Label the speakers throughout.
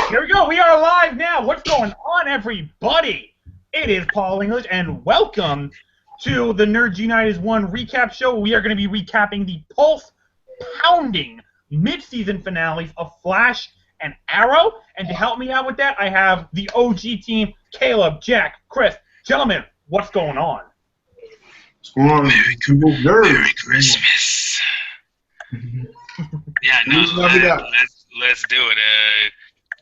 Speaker 1: Here we go. We are live now. What's going on, everybody? It is Paul English, and welcome to the Nerds United One recap show. We are going to be recapping the pulse-pounding mid-season finales of Flash and Arrow. And to help me out with that, I have the OG team, Caleb, Jack, Chris. Gentlemen, what's going on?
Speaker 2: What's going on?
Speaker 3: Merry Christmas. Yeah, no, let's do it.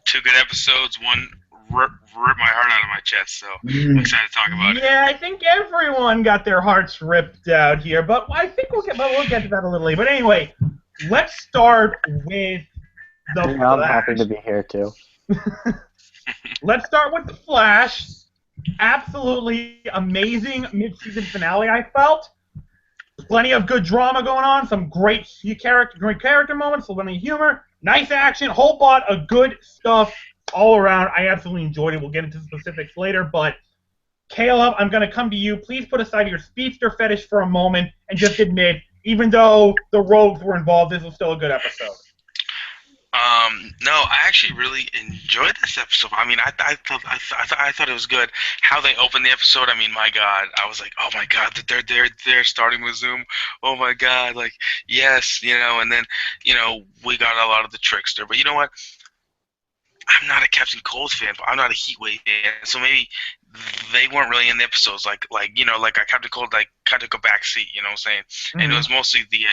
Speaker 3: Two good episodes, one rip my heart out of my chest, so I'm excited to talk about it.
Speaker 1: Yeah, I think everyone got their hearts ripped out here, but I think we'll get to that a little later. But anyway, let's start with the Flash.
Speaker 4: I'm happy to be here too.
Speaker 1: Let's start with the Flash. Absolutely amazing mid-season finale, I felt. Plenty of good drama going on, some great character moments, plenty of humor, nice action, whole lot of good stuff all around. I absolutely enjoyed it. We'll get into specifics later, but Caleb, I'm going to come to you. Please put aside your speedster fetish for a moment and just admit, even though the rogues were involved, this was still a good episode.
Speaker 3: No, I actually really enjoyed this episode. I mean, I thought it was good. How they opened the episode. I mean, my God, I was like, oh my God, they're starting with Zoom. Oh my God, like yes, and then we got a lot of the Trickster. But you know what? I'm not a Captain Cold fan, but I'm not a Heatwave fan. So maybe they weren't really in the episodes, like Captain Cold kind of took a back seat, you know what I'm saying? Mm-hmm. And it was mostly the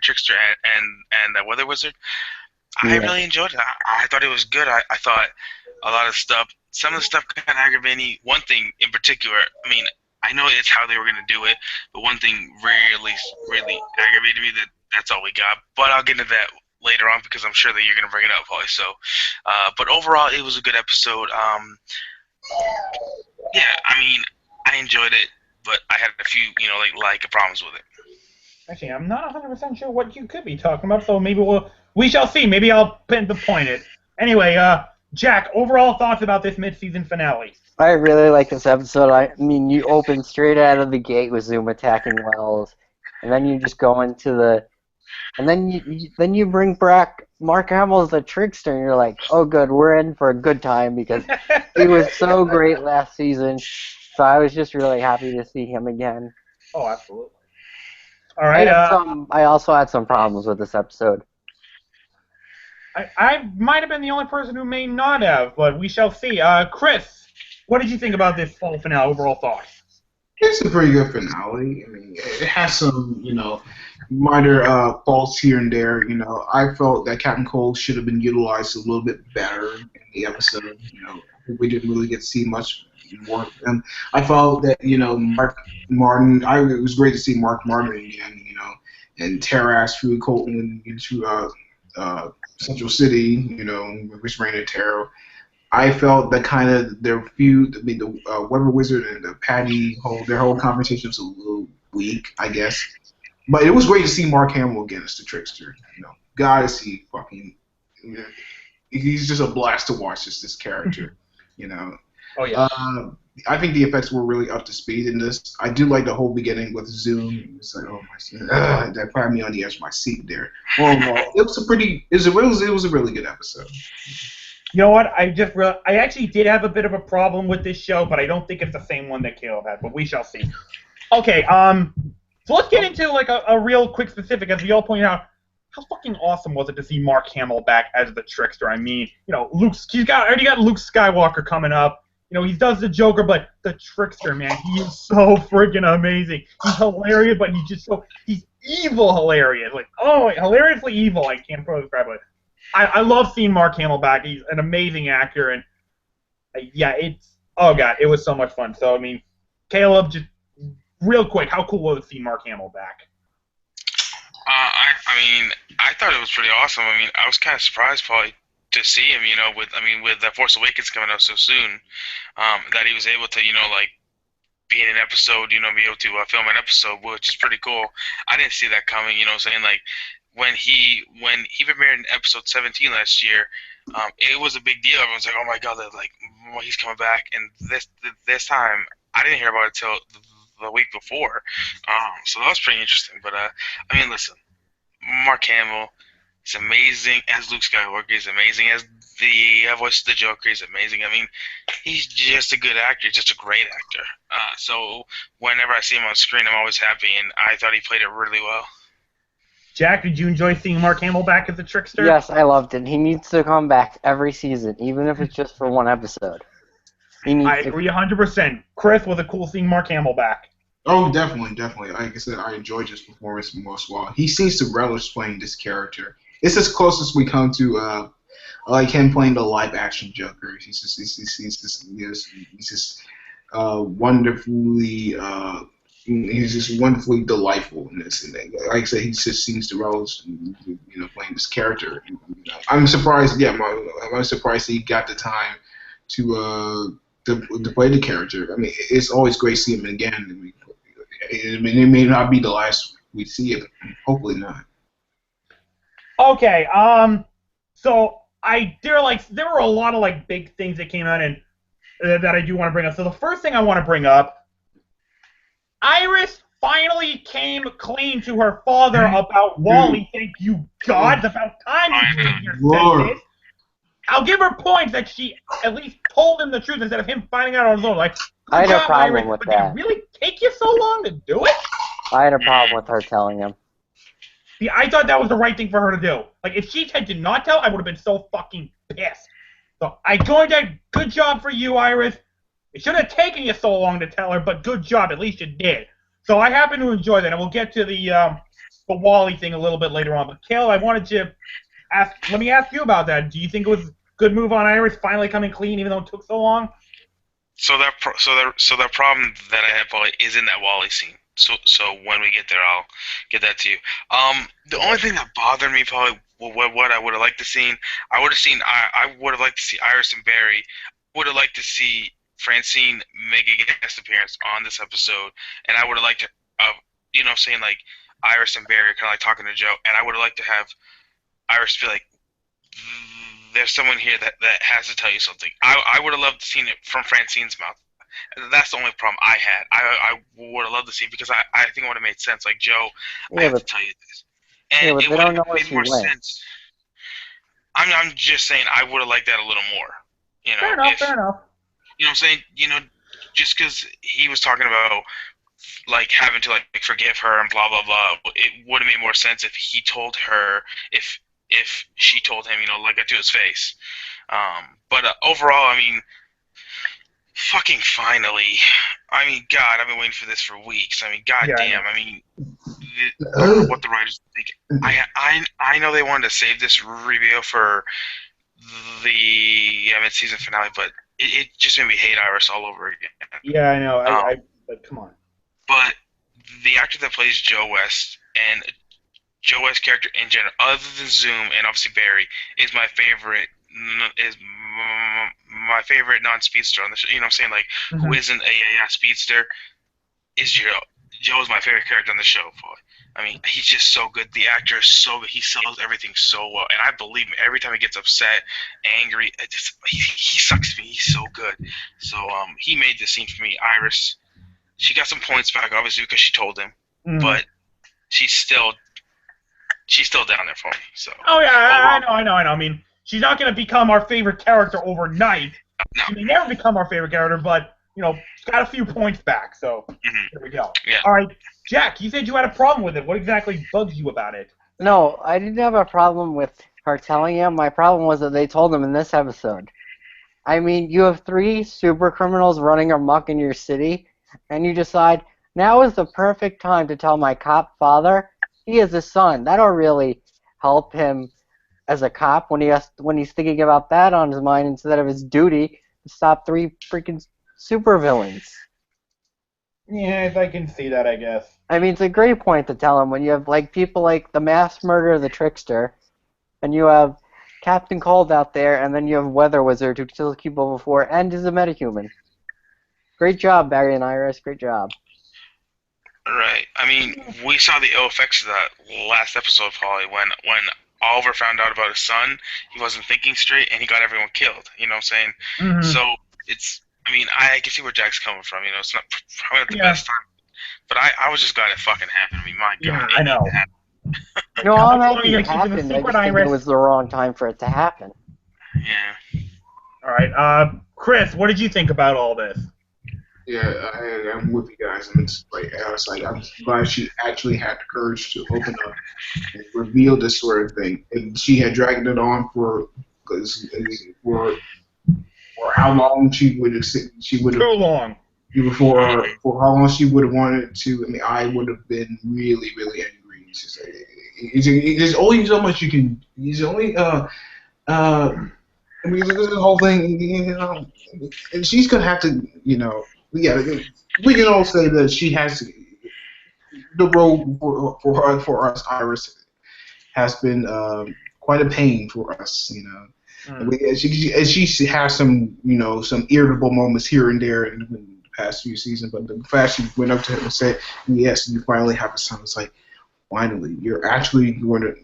Speaker 3: Trickster and the Weather Wizard. I really enjoyed it. I thought it was good. I thought a lot of stuff. Some of the stuff kind of aggravated me. One thing in particular, I mean, I know it's how they were going to do it, but one thing really aggravated me. That's all we got. But I'll get into that later on because I'm sure that you're going to bring it up, Holly. So, but overall, it was a good episode. Yeah, I mean, I enjoyed it, but I had a few, like problems with it.
Speaker 1: Actually, I'm not 100% sure what you could be talking about, so maybe we shall see. Maybe I'll pinpoint it. Anyway, Jack, overall thoughts about this mid-season finale?
Speaker 4: I really like this episode. I mean, you open straight out of the gate with Zoom attacking Wells, and then you just go into and then you bring back Mark Hamill as the Trickster, and you're like, oh good, we're in for a good time because he was so great last season. So I was just really happy to see him again.
Speaker 1: Oh, absolutely. All right.
Speaker 4: I also had some problems with this episode.
Speaker 1: I might have been the only person who may not have, but we shall see. Chris, what did you think about this fall finale? Overall thoughts?
Speaker 2: It's a pretty good finale. I mean, it has some, minor faults here and there. I felt that Captain Cold should have been utilized a little bit better in the episode. We didn't really get to see much more of him. I felt that, Mark Martin, it was great to see Mark Martin again, and Terras through Colton into Central City, which ran at Terror. I felt that kind of their feud, the Weather Wizard and the Patty, their whole conversation was a little weak, I guess. But it was great to see Mark Hamill again as the Trickster. God, is he fucking... he's just a blast to watch, this character,
Speaker 1: Oh, yeah.
Speaker 2: I think the effects were really up to speed in this. I do like the whole beginning with Zoom. It's like, oh my, that put me on the edge of my seat there. It was a really good episode.
Speaker 1: You know what? I actually did have a bit of a problem with this show, but I don't think it's the same one that Caleb had. But we shall see. Okay. So let's get into a real quick specific, as we all pointed out. How fucking awesome was it to see Mark Hamill back as the Trickster? I mean, he's already got Luke Skywalker coming up. He does the Joker, but the Trickster, man, he is so freaking amazing. He's hilarious, but he's evil hilarious. Hilariously evil. I can't probably describe it. I love seeing Mark Hamill back. He's an amazing actor, and it was so much fun. So, I mean, Caleb, just real quick, how cool was it to see Mark Hamill back?
Speaker 3: I thought it was pretty awesome. I mean, I was kind of surprised, probably, to see him, with The Force Awakens coming out so soon, that he was able to, be in an episode, be able to film an episode, which is pretty cool. I didn't see that coming, saying, when he premiered in episode 17 last year, it was a big deal. Everyone's like, oh my God, he's coming back. And this time, I didn't hear about it until the week before. So that was pretty interesting. But, listen, Mark Hamill is amazing as Luke Skywalker. He's amazing as the voice of the Joker is amazing. I mean, he's just a good actor, just a great actor. So whenever I see him on screen, I'm always happy, and I thought he played it really well.
Speaker 1: Jack, did you enjoy seeing Mark Hamill back as the Trickster?
Speaker 4: Yes, I loved it. He needs to come back every season, even if it's just for one episode. He needs
Speaker 1: I agree 100%. Chris, was it cool seeing Mark Hamill back?
Speaker 2: Oh, definitely. Like I said, I enjoyed his performance most of all. He seems to relish playing this character. It's as close as we come to like him playing the live action Joker. He's just wonderfully. He's just wonderfully delightful in this. And like I said, he just seems to relish, playing this character. I'm surprised. Yeah, I'm surprised he got the time to play the character. I mean, it's always great seeing him again. I mean, it may not be the last we see it. Hopefully not.
Speaker 1: Okay. So there were a lot of like big things that came out and that I do want to bring up. So the first thing I want to bring up, Iris finally came clean to her father about Wally. Thank you, God. It's about time you came here and said this. I'll give her points that she at least told him the truth instead of him finding out on his own. Like,
Speaker 4: I had a problem
Speaker 1: Iris,
Speaker 4: with
Speaker 1: but
Speaker 4: that.
Speaker 1: did it really take you so long to do it?
Speaker 4: I had a problem with her telling him.
Speaker 1: See, I thought that was the right thing for her to do. Like, if she did not tell, I would have been so fucking pissed. So, I joined that. Good job for you, Iris. It shouldn't have taken you so long to tell her, but good job. At least you did. So, I happen to enjoy that, and we'll get to the Wally thing a little bit later on. But, Caleb, I wanted to let me ask you about that. Do you think it was a good move on Iris finally coming clean, even though it took so long?
Speaker 3: So that problem that I have, Paulie, is in that Wally scene. So when we get there, I'll get that to you. The only thing that bothered me, Paulie, what I would have liked to see, I would have liked to see Iris and Barry. Would have liked to see Francine make a guest appearance on this episode, and I would have liked to, saying like Iris and Barry are kind of like talking to Joe, and I would have liked to have Iris be like, there's someone here that has to tell you something. I would have loved to see it from Francine's mouth. That's the only problem I had. I would have loved to see it because I think it would have made sense. Like, Joe, I have to tell you this. And
Speaker 4: but
Speaker 3: it would have made more sense. I'm just saying I would have liked that a little more.
Speaker 1: Fair enough.
Speaker 3: You know what I'm saying? Just because he was talking about like having to like forgive her and blah blah blah, it would have made more sense if he told her, if she told him, like it to his face. But overall, I mean, fucking finally. I mean, God, I've been waiting for this for weeks. I mean, goddamn. I mean, what the writers think. I know they wanted to save this reveal for the mid-season finale, but it just made me hate Iris all over again.
Speaker 1: Yeah, I know. But come on.
Speaker 3: But the actor that plays Joe West and Joe West's character in general, other than Zoom and obviously Barry, is my favorite. Is my favorite non-speedster on the show. You know what I'm saying? Like, who isn't a speedster? Is Joe. Joe is my favorite character on the show. I mean, he's just so good. The actor is so good. He sells everything so well, and I believe him every time he gets upset, angry. He sucks me. He's so good. So he made this scene for me. Iris, she got some points back, obviously, because she told him, but she's still down there for me. So.
Speaker 1: Oh yeah, I know. I mean, she's not going to become our favorite character overnight.
Speaker 3: No.
Speaker 1: She may never become our favorite character, but she's got a few points back. So there we go.
Speaker 3: Yeah.
Speaker 1: All right, Jack, you said you had a problem with it. What exactly bugs you about it?
Speaker 4: No, I didn't have a problem with her telling him. My problem was that they told him in this episode. I mean, you have 3 super criminals running amok in your city, and you decide, now is the perfect time to tell my cop father he is a son. That'll really help him as a cop when he's thinking about that on his mind instead of his duty to stop 3 freaking supervillains.
Speaker 1: Yeah, I can see that, I guess.
Speaker 4: I mean, it's a great point to tell him when you have like people like the mass murderer, the trickster, and you have Captain Cold out there, and then you have Weather Wizard who kills people before and is a metahuman. Great job, Barry and Iris. Great job.
Speaker 3: Right. I mean, we saw the ill effects of that last episode, Polly, when Oliver found out about his son, he wasn't thinking straight, and he got everyone killed. You know what I'm saying? So it's. I mean, I can see where Jack's coming from. It's not probably not the best time, but I was just glad it fucking happened. I mean, my God.
Speaker 1: I know.
Speaker 4: No, I'm
Speaker 1: How long
Speaker 4: happy
Speaker 1: are you
Speaker 4: it
Speaker 1: gonna keep it a
Speaker 4: happened. I
Speaker 1: secret,
Speaker 4: just think
Speaker 1: Iris?
Speaker 4: it was the wrong time for it to happen.
Speaker 3: Yeah.
Speaker 1: All right. Chris, what did you think about all this?
Speaker 2: Yeah, I'm with you guys. And it's like I was like, I'm glad she actually had the courage to open up and reveal this sort of thing. And she had dragged it on for because for how long she would have
Speaker 1: Too long.
Speaker 2: for how long she would have wanted to. I mean, I would have been really really angry. It's just, there's only so much you can. There's only uh. I mean, this whole thing, and she's gonna have to, yeah. We can all say that she has the road for us. Iris has been quite a pain for us, And
Speaker 1: Mm,
Speaker 2: she has some, some irritable moments here and there in the past few seasons. But the fact she went up to him and said, "Yes, you finally have a son," it's like, finally, you're actually going to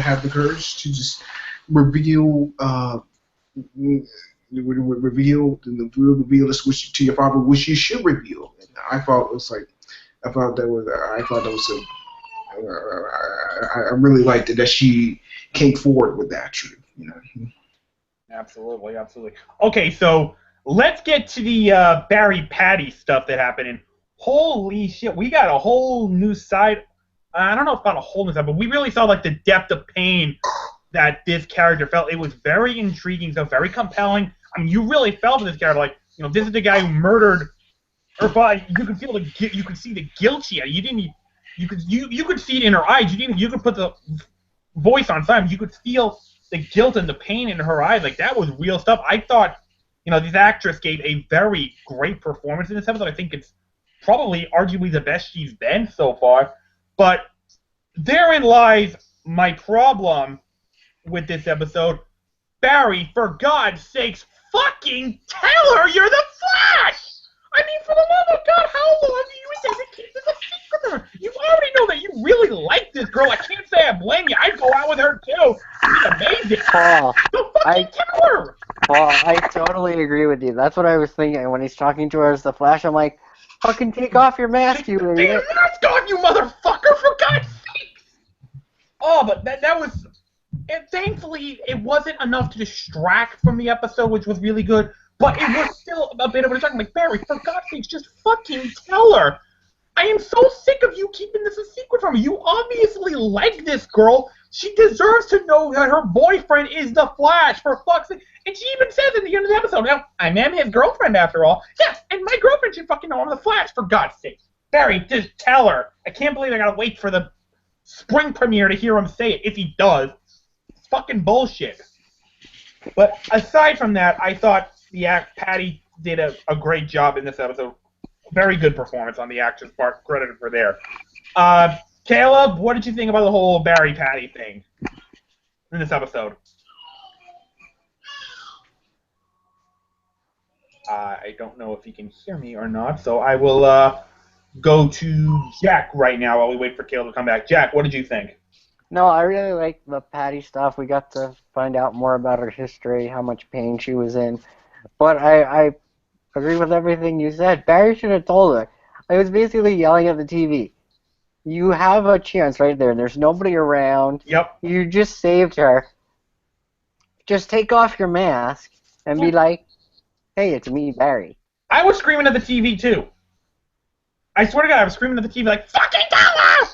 Speaker 2: have the courage to just reveal reveal this which to your father, which you should reveal. And I thought that was I really liked it that she came forward with that truth.
Speaker 1: absolutely, absolutely. Okay, so let's get to the Barry Patty stuff that happened. And holy shit, we got a whole new side. I don't know if about a whole new side, but we really saw like the depth of pain that this character felt. It was very intriguing, so very compelling. I mean, you really felt for this character, like this is the guy who murdered her, but you could feel you could see the guilt she had. You didn't, you could see it in her eyes. You could put the voice on silent. You could feel the guilt and the pain in her eyes. Like that was real stuff. I thought, this actress gave a very great performance in this episode. I think it's probably arguably the best she's been so far. But therein lies my problem with this episode. Barry, for God's sakes, fucking tell her you're the Flash! I mean, for the love of God, how long do you intend to keep this a secret from her? You already know that you really like this girl. I can't say I blame you. I'd go out with her too. She's amazing.
Speaker 4: Paul,
Speaker 1: So fucking tell her!
Speaker 4: Paul, I totally agree with you. That's what I was thinking when he's talking to her as the Flash. I'm like, fucking take off your mask, you
Speaker 1: Take
Speaker 4: idiot.
Speaker 1: your mask off, you motherfucker, for God's sake! Oh, but that was... And thankfully, it wasn't enough to distract from the episode, which was really good. But it was still a bit of a distraction. Like, Barry, for God's sake, just fucking tell her. I am so sick of you keeping this a secret from me. You obviously like this girl. She deserves to know that her boyfriend is the Flash, for fuck's sake. And she even says at the end of the episode, now, I am his girlfriend after all. Yeah, and my girlfriend should fucking know I'm the Flash, for God's sake. Barry, just tell her. I can't believe I gotta wait for the spring premiere to hear him say it, if he does. It's fucking bullshit. But aside from that, I thought Patty did a great job in this episode. Very good performance on the actor's part. Credited for there. Caleb, what did you think about the whole Barry Patty thing in this episode? I don't know if he can hear me or not, so I will go to Jack right now while we wait for Caleb to come back. Jack, what did you think?
Speaker 4: No, I really like the Patty stuff. We got to find out more about her history, how much pain she was in. But I agree with everything you said. Barry should have told her. I was basically yelling at the TV. You have a chance right there. There's nobody around.
Speaker 1: Yep.
Speaker 4: You just saved her. Just take off your mask and be like, hey, it's me, Barry.
Speaker 1: I was screaming at the TV, too. I swear to God, I was screaming at the TV like, fucking tell her!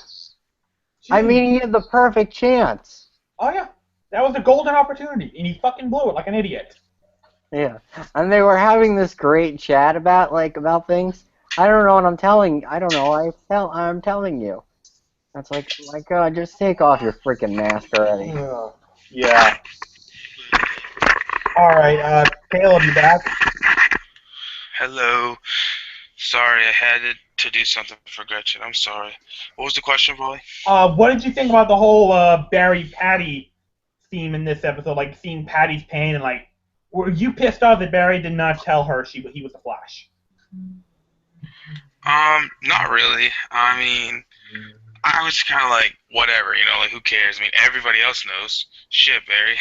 Speaker 4: I mean, he had the perfect chance.
Speaker 1: Oh, yeah. That was a golden opportunity, and he fucking blew it like an idiot.
Speaker 4: Yeah. And they were having this great chat about things. I don't know what I'm telling. I don't know. I'm telling you. That's like, my God, just take off your freaking mask already.
Speaker 1: Yeah. All right, Caleb, you back?
Speaker 3: Hello. Sorry, I had to do something for Gretchen. I'm sorry. What was the question, boy?
Speaker 1: What did you think about the whole Barry Patty theme in this episode? Like seeing Patty's pain and like, were you pissed off that Barry did not tell her he was the Flash?
Speaker 3: Not really. I mean, I was kind of like, whatever, like, who cares? I mean, everybody else knows. Shit, Barry.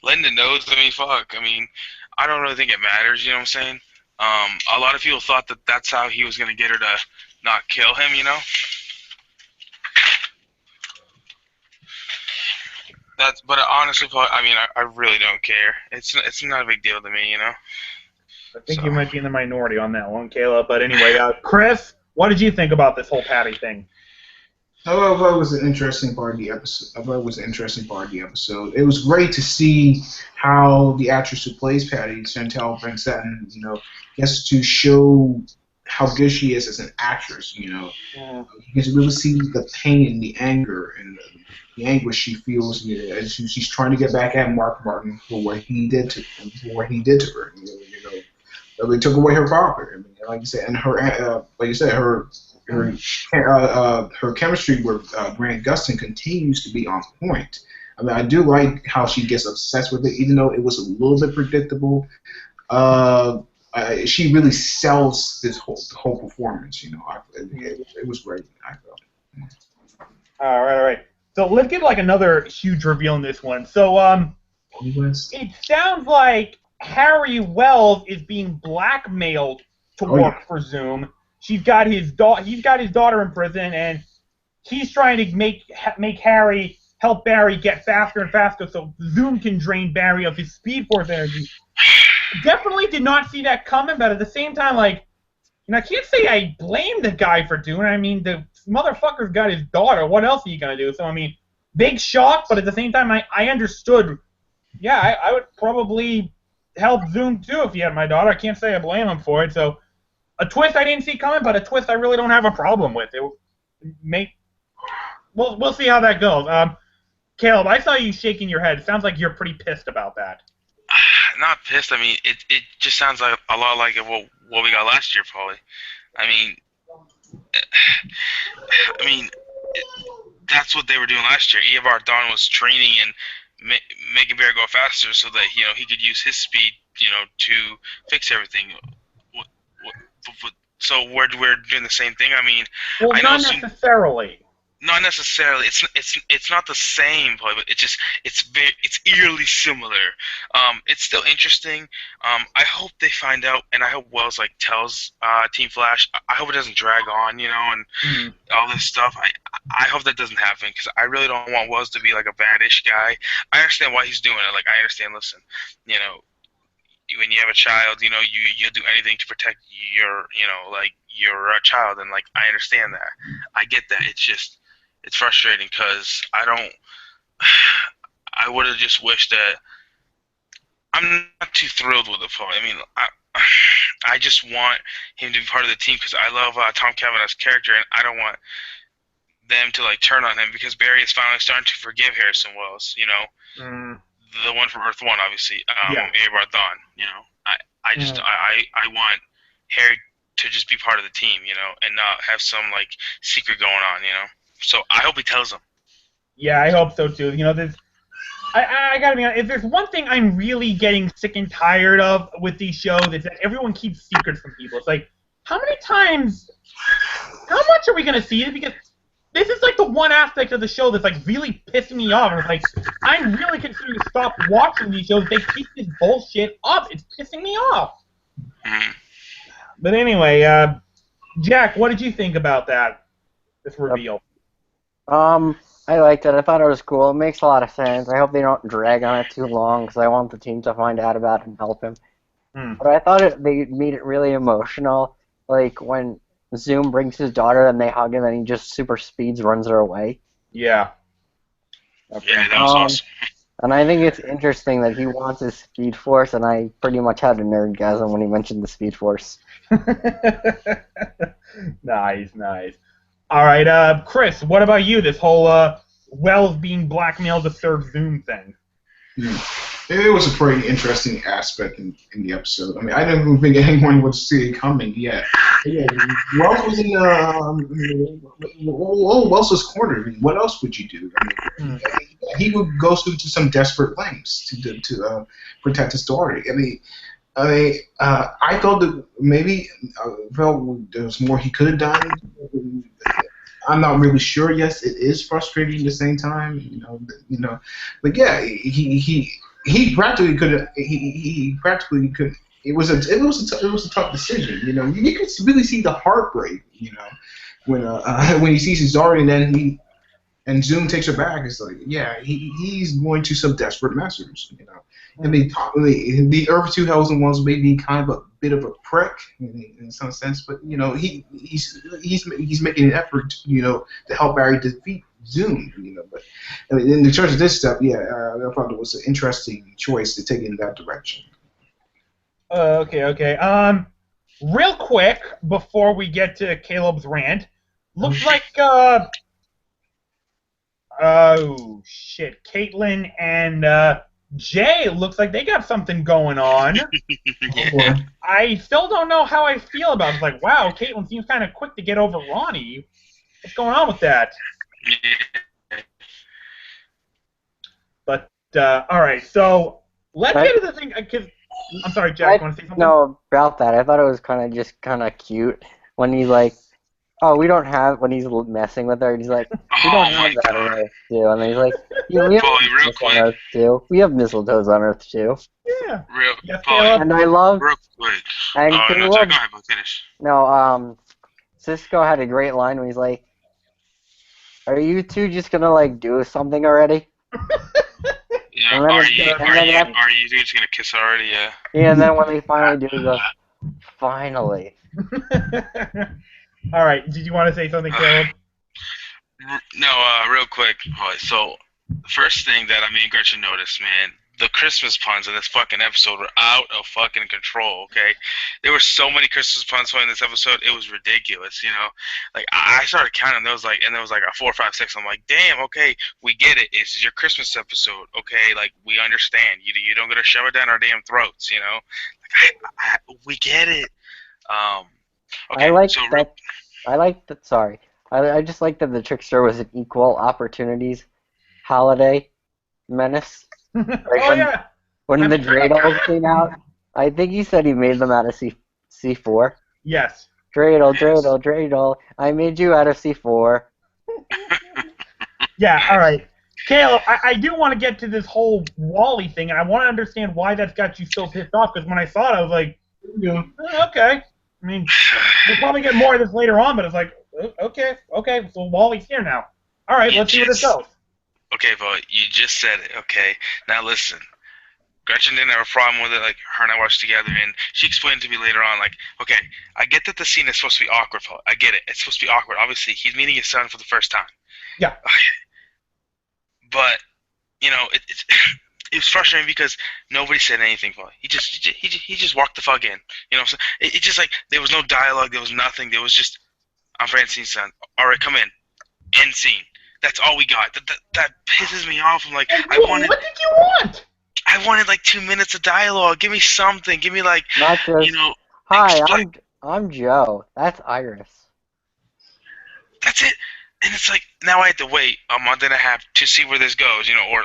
Speaker 3: Linda knows. I mean, fuck. I mean, I don't really think it matters, you know what I'm saying? A lot of people thought that that's how he was going to get her to not kill him, But honestly, Paul, I mean, I really don't care. It's not a big deal to me, you know.
Speaker 1: I think
Speaker 3: So.
Speaker 1: you might be in the minority on that one, Caleb. But anyway, Chris, what did you think about this whole Patty thing?
Speaker 2: I thought it was an interesting part of the episode. I thought it was an interesting part of the episode. It was great to see how the actress who plays Patty, Chantal Van Zetten, gets to show how good she is as an actress. You can really see the pain and the anger and the anguish she feels as she's trying to get back at Mark Martin for what he did to her. They took away her father. I mean, like you said, and her, like you said, her chemistry with Grant Gustin continues to be on point. I mean, I do like how she gets obsessed with it, even though it was a little bit predictable. She really sells the whole performance. It was great. I felt.
Speaker 1: All right. So let's get like another huge reveal in this one. So it sounds like Harry Wells is being blackmailed to work for Zoom. He's got his daughter in prison, and he's trying to make Harry help Barry get faster and faster so Zoom can drain Barry of his Speed Force energy. Definitely did not see that coming, but at the same time, I can't say I blame the guy for doing it. I mean, the motherfucker's got his daughter. What else are you going to do? So, I mean, big shock, but at the same time, I understood. Yeah, I would probably help Zoom, too, if he had my daughter. I can't say I blame him for it. So, a twist I didn't see coming, but a twist I really don't have a problem with. We'll see how that goes. Caleb, I saw you shaking your head. It sounds like you're pretty pissed about that.
Speaker 3: Not pissed. I mean, it just sounds like a lot like what we got last year, Paulie. I mean, that's what they were doing last year. Eobard Thawne was training and making Bear go faster so that he could use his speed, to fix everything. So we're doing the same thing. I mean,
Speaker 1: well, not necessarily.
Speaker 3: Not necessarily. It's not the same, but it's eerily similar. It's still interesting. I hope they find out, and I hope Wells tells Team Flash. I hope it doesn't drag on, and all this stuff. I hope that doesn't happen because I really don't want Wells to be like a badish guy. I understand why he's doing it. I understand. Listen, when you have a child, you'll do anything to protect your child, and I understand that. I get that. It's frustrating because I would have just wished that. I'm not too thrilled with it, Paul. I mean, I just want him to be part of the team because I love Tom Cavanaugh's character, and I don't want them to turn on him because Barry is finally starting to forgive Harrison Wells. The one from Earth 1, obviously. Eobard Thawne. I want Harry to just be part of the team, and not have some secret going on, So I hope he tells them.
Speaker 1: Yeah, I hope so too. I gotta be honest. If there's one thing I'm really getting sick and tired of with these shows, it's that everyone keeps secrets from people. It's how much are we gonna see it? Because this is the one aspect of the show that's really pissing me off. And I'm really considering to stop watching these shows. They keep this bullshit up. It's pissing me off.
Speaker 3: Mm-hmm.
Speaker 1: But anyway, Jack, what did you think about that? This reveal.
Speaker 4: I liked it. I thought it was cool. It makes a lot of sense. I hope they don't drag on it too long because I want the team to find out about it and help him. But I thought they made it really emotional. When Zoom brings his daughter and they hug him and he just super speeds, runs her away.
Speaker 1: Yeah.
Speaker 3: Yeah, that was awesome.
Speaker 4: And I think it's interesting that he wants his Speed Force, and I pretty much had a nerdgasm when he mentioned the Speed Force.
Speaker 1: Nice. All right, Chris, what about you? This whole Wells being blackmailed to serve Zoom thing.
Speaker 2: It was a pretty interesting aspect in the episode. I mean, I didn't even think anyone would see it coming yet. Yeah, Wells was in Wells's corner. I mean, what else would you do? I mean, he would go to some desperate lengths to protect his daughter. I felt that maybe there was more he could have done. I'm not really sure. Yes, it is frustrating at the same time. But yeah, he practically could. He practically could. It was a tough decision. You could really see the heartbreak. When he sees his daughter, and then And Zoom takes her back. It's like, yeah, he's going to some desperate measures, you know. And the Earth 2 Hells and Ones may be kind of a bit of a prick in some sense, but you know, he's making an effort, you know, to help Barry defeat Zoom, you know. But I mean, in terms of this stuff, yeah, I thought it was an interesting choice to take it in that direction.
Speaker 1: Okay. Real quick before we get to Caleb's rant, looks like oh shit, Caitlin and Jay looks like they got something going on.
Speaker 3: Yeah.
Speaker 1: I still don't know how I feel about it. It's like, wow, Caitlin seems kind of quick to get over Ronnie. What's going on with that?
Speaker 3: Yeah.
Speaker 1: But all right, so let's
Speaker 4: Right.
Speaker 1: get to the thing. Cause, I'm sorry, Jack. You want to say something?
Speaker 4: No, about that. I thought it was kind of cute when he's like, "Oh, we don't have." When he's messing with her, he's like, "We don't
Speaker 3: Oh
Speaker 4: have
Speaker 3: my
Speaker 4: that on
Speaker 3: god.
Speaker 4: Earth too." And then he's like, "Yeah, we have
Speaker 3: Polly, real
Speaker 4: mistletoes on
Speaker 3: quick.
Speaker 4: Earth too. We have mistletoes on Earth too."
Speaker 1: Yeah.
Speaker 3: Real,
Speaker 1: Yes,
Speaker 3: Polly,
Speaker 1: Caleb?
Speaker 4: And I love.
Speaker 3: real quick.
Speaker 4: And
Speaker 3: Oh, no,
Speaker 4: Caleb-
Speaker 3: Jack, go ahead, I'll finish.
Speaker 4: No, Cisco had a great line when he's like, "Are you two just gonna like do something already?"
Speaker 3: Yeah,
Speaker 4: And then
Speaker 3: are
Speaker 4: it's-
Speaker 3: you
Speaker 4: and then
Speaker 3: just gonna kiss already? Yeah.
Speaker 4: Yeah, and then when they finally do, he goes, "Finally."
Speaker 1: All right. Did you want to say something, Caleb?
Speaker 3: No, real quick. So, the first thing that me and Gretchen noticed, man, the Christmas puns in this fucking episode were out of fucking control, okay? There were so many Christmas puns in this episode, it was ridiculous, you know? Like, I started counting, there was like a 4, 5, 6. I'm like, damn, okay, we get it. This is your Christmas episode, okay? Like, we understand. You don't gotta shove it down our damn throats, you know? Like, we get it. Okay,
Speaker 4: I like
Speaker 3: so
Speaker 4: that. I like that. Sorry, I just like that the Trickster was an equal opportunities holiday menace.
Speaker 1: Oh
Speaker 4: when-
Speaker 1: yeah.
Speaker 4: When the Dreidels came out, I think he said he made them out of C4.
Speaker 1: Yes.
Speaker 4: Dreidel, I made you out of C4.
Speaker 1: Yeah. All right. Caleb, I do want to get to this whole Wally thing, and I want to understand why that's got you so pissed off. Because when I saw it, I was like,
Speaker 2: Yeah.
Speaker 1: okay. I mean, we'll probably get more of this later on, but it's like, okay. So Wally's here now. All right, let's see where this goes.
Speaker 3: Okay, but you just said it, okay? Now listen. Gretchen didn't have a problem with it, like, her and I watched together, and she explained to me later on, like, okay, I get that the scene is supposed to be awkward, for I get it. It's supposed to be awkward. Obviously, he's meeting his son for the first time.
Speaker 1: Yeah.
Speaker 3: But, you know, it's it was frustrating because nobody said anything, Paul. He just walked the fuck in. You know what I'm saying? It just, like, there was no dialogue, there was nothing. There was just, I'm Francine's son. All right, come in. End scene. That's all we got. That pisses me off. I'm like,
Speaker 1: What did you want?
Speaker 3: I wanted like 2 minutes of dialogue. Give me something. Give me like,
Speaker 4: Not just,
Speaker 3: you know,
Speaker 4: "Hi,
Speaker 3: explain-
Speaker 4: I'm Joe. That's Iris."
Speaker 3: that's it. And it's like, now I have to wait a month and a half to see where this goes, you know, or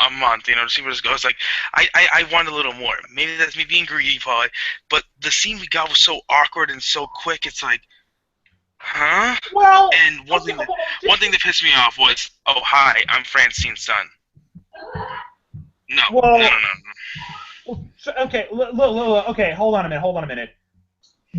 Speaker 3: a month, you know, to see where this goes. Like, I want a little more. Maybe that's me being greedy, probably. But the scene we got was so awkward and so quick. It's like, huh?
Speaker 1: Well,
Speaker 3: And one thing that pissed me off was, oh, hi, I'm Francine's son. No,
Speaker 1: Well-
Speaker 3: no.
Speaker 1: Okay, look, okay, hold on a minute.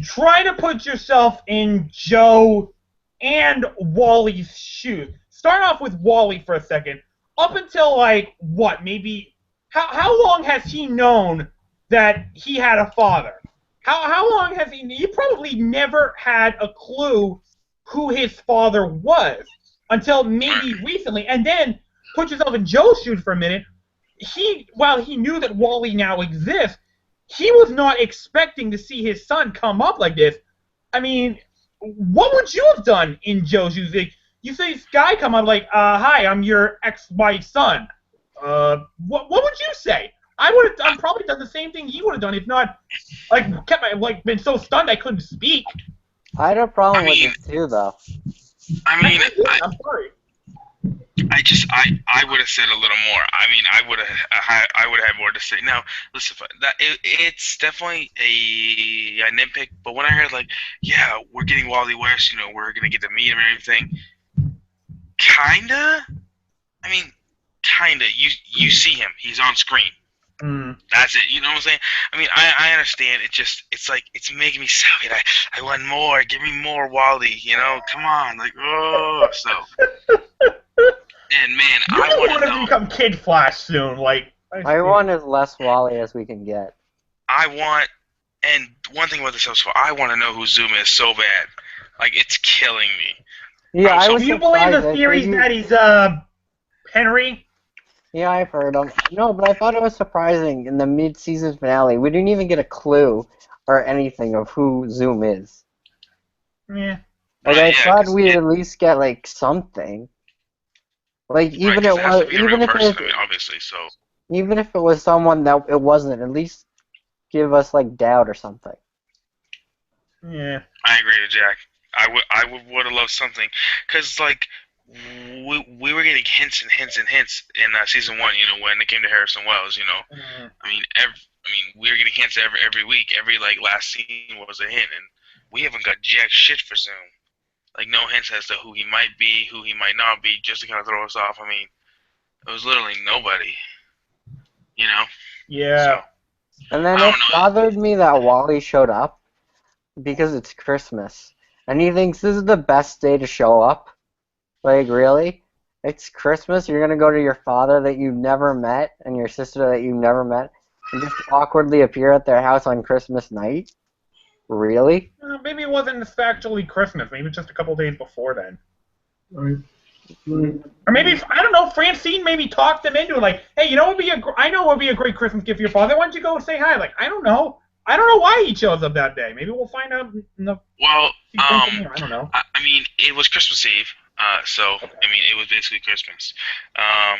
Speaker 1: Try to put yourself in Joe and Wally's shoes. Start off with Wally for a second. Up until, like, what, maybe... How long has he known that he had a father? How long has he... He probably never had a clue who his father was until maybe recently. And then, put yourself in Joe's shoes for a minute. While he knew that Wally now exists, he was not expecting to see his son come up like this. I mean, what would you have done in Joe's shoes? Like, you see this guy come up like, hi, I'm your ex-wife's son. What would you say? I've probably done the same thing he would have done, if not, like, been so stunned I couldn't speak.
Speaker 4: I had a problem
Speaker 3: I mean-
Speaker 4: with it too, though.
Speaker 3: I mean,
Speaker 1: I'm sorry.
Speaker 3: I would have said a little more. I mean, I would have more to say. Now, listen, it's definitely a nitpick. But when I heard like, yeah, we're getting Wally West, you know, we're gonna get to meet him and everything. Kinda. I mean, kinda. You see him. He's on screen. That's it. You know what I'm saying? I mean, I understand. It's like, it's making me savage. I want more. Give me more Wally. You know, come on. Like, oh, so. And man,
Speaker 1: You
Speaker 3: I
Speaker 1: don't
Speaker 3: want
Speaker 1: want
Speaker 3: to
Speaker 1: to
Speaker 3: know.
Speaker 1: become Kid Flash soon. Like,
Speaker 4: I want as less Wally as we can get.
Speaker 3: And one thing about this episode, I want to know who Zoom is so bad. Like, it's killing me.
Speaker 4: Yeah, I
Speaker 3: So
Speaker 4: was
Speaker 1: Do you believe
Speaker 4: surprised.
Speaker 1: the
Speaker 4: I
Speaker 1: theories
Speaker 4: figured-
Speaker 1: that he's Henry?
Speaker 4: Yeah, I've heard him. No, but I thought it was surprising in the mid-season finale. We didn't even get a clue or anything of who Zoom is.
Speaker 1: Yeah.
Speaker 4: Like,
Speaker 3: Right,
Speaker 4: I
Speaker 3: yeah,
Speaker 4: thought
Speaker 3: 'cause
Speaker 4: we'd at least get like something. Like even
Speaker 3: right, 'cause
Speaker 4: it
Speaker 3: it has to
Speaker 4: was
Speaker 3: be a real person.
Speaker 4: it,
Speaker 3: I mean, obviously. So
Speaker 4: even if it was someone that it wasn't, at least give us like doubt or something.
Speaker 1: Yeah.
Speaker 3: I agree with Jack. I would have loved something, cause like we were getting hints and hints and hints in season 1. You know, when it came to Harrison Wells. You know, I mean, we were getting hints every week. Every like last scene was a hint, and we haven't got jack shit for Zoom. Like no hints as to who he might be, who he might not be, just to kind of throw us off. I mean, it was literally nobody. You know.
Speaker 1: Yeah.
Speaker 3: So
Speaker 4: And then
Speaker 3: I
Speaker 4: it
Speaker 3: don't know.
Speaker 4: bothered me that Wally showed up because it's Christmas, and he thinks this is the best day to show up. Like really? It's Christmas. You're gonna go to your father that you've never met and your sister that you've never met, and just awkwardly appear at their house on Christmas night? Really?
Speaker 1: Maybe it wasn't factually Christmas. Maybe just a couple days before then.
Speaker 2: Right.
Speaker 1: Or maybe, I don't know, Francine maybe talked them into it. Like, hey, you know what would be I know what would be a great Christmas gift for your father. Why don't you go say hi? Like, I don't know. I don't know why he shows up that day. Maybe we'll find out in the
Speaker 3: Well,
Speaker 1: season premiere. I don't know.
Speaker 3: I mean, it was Christmas Eve, so I mean, it was basically Christmas. I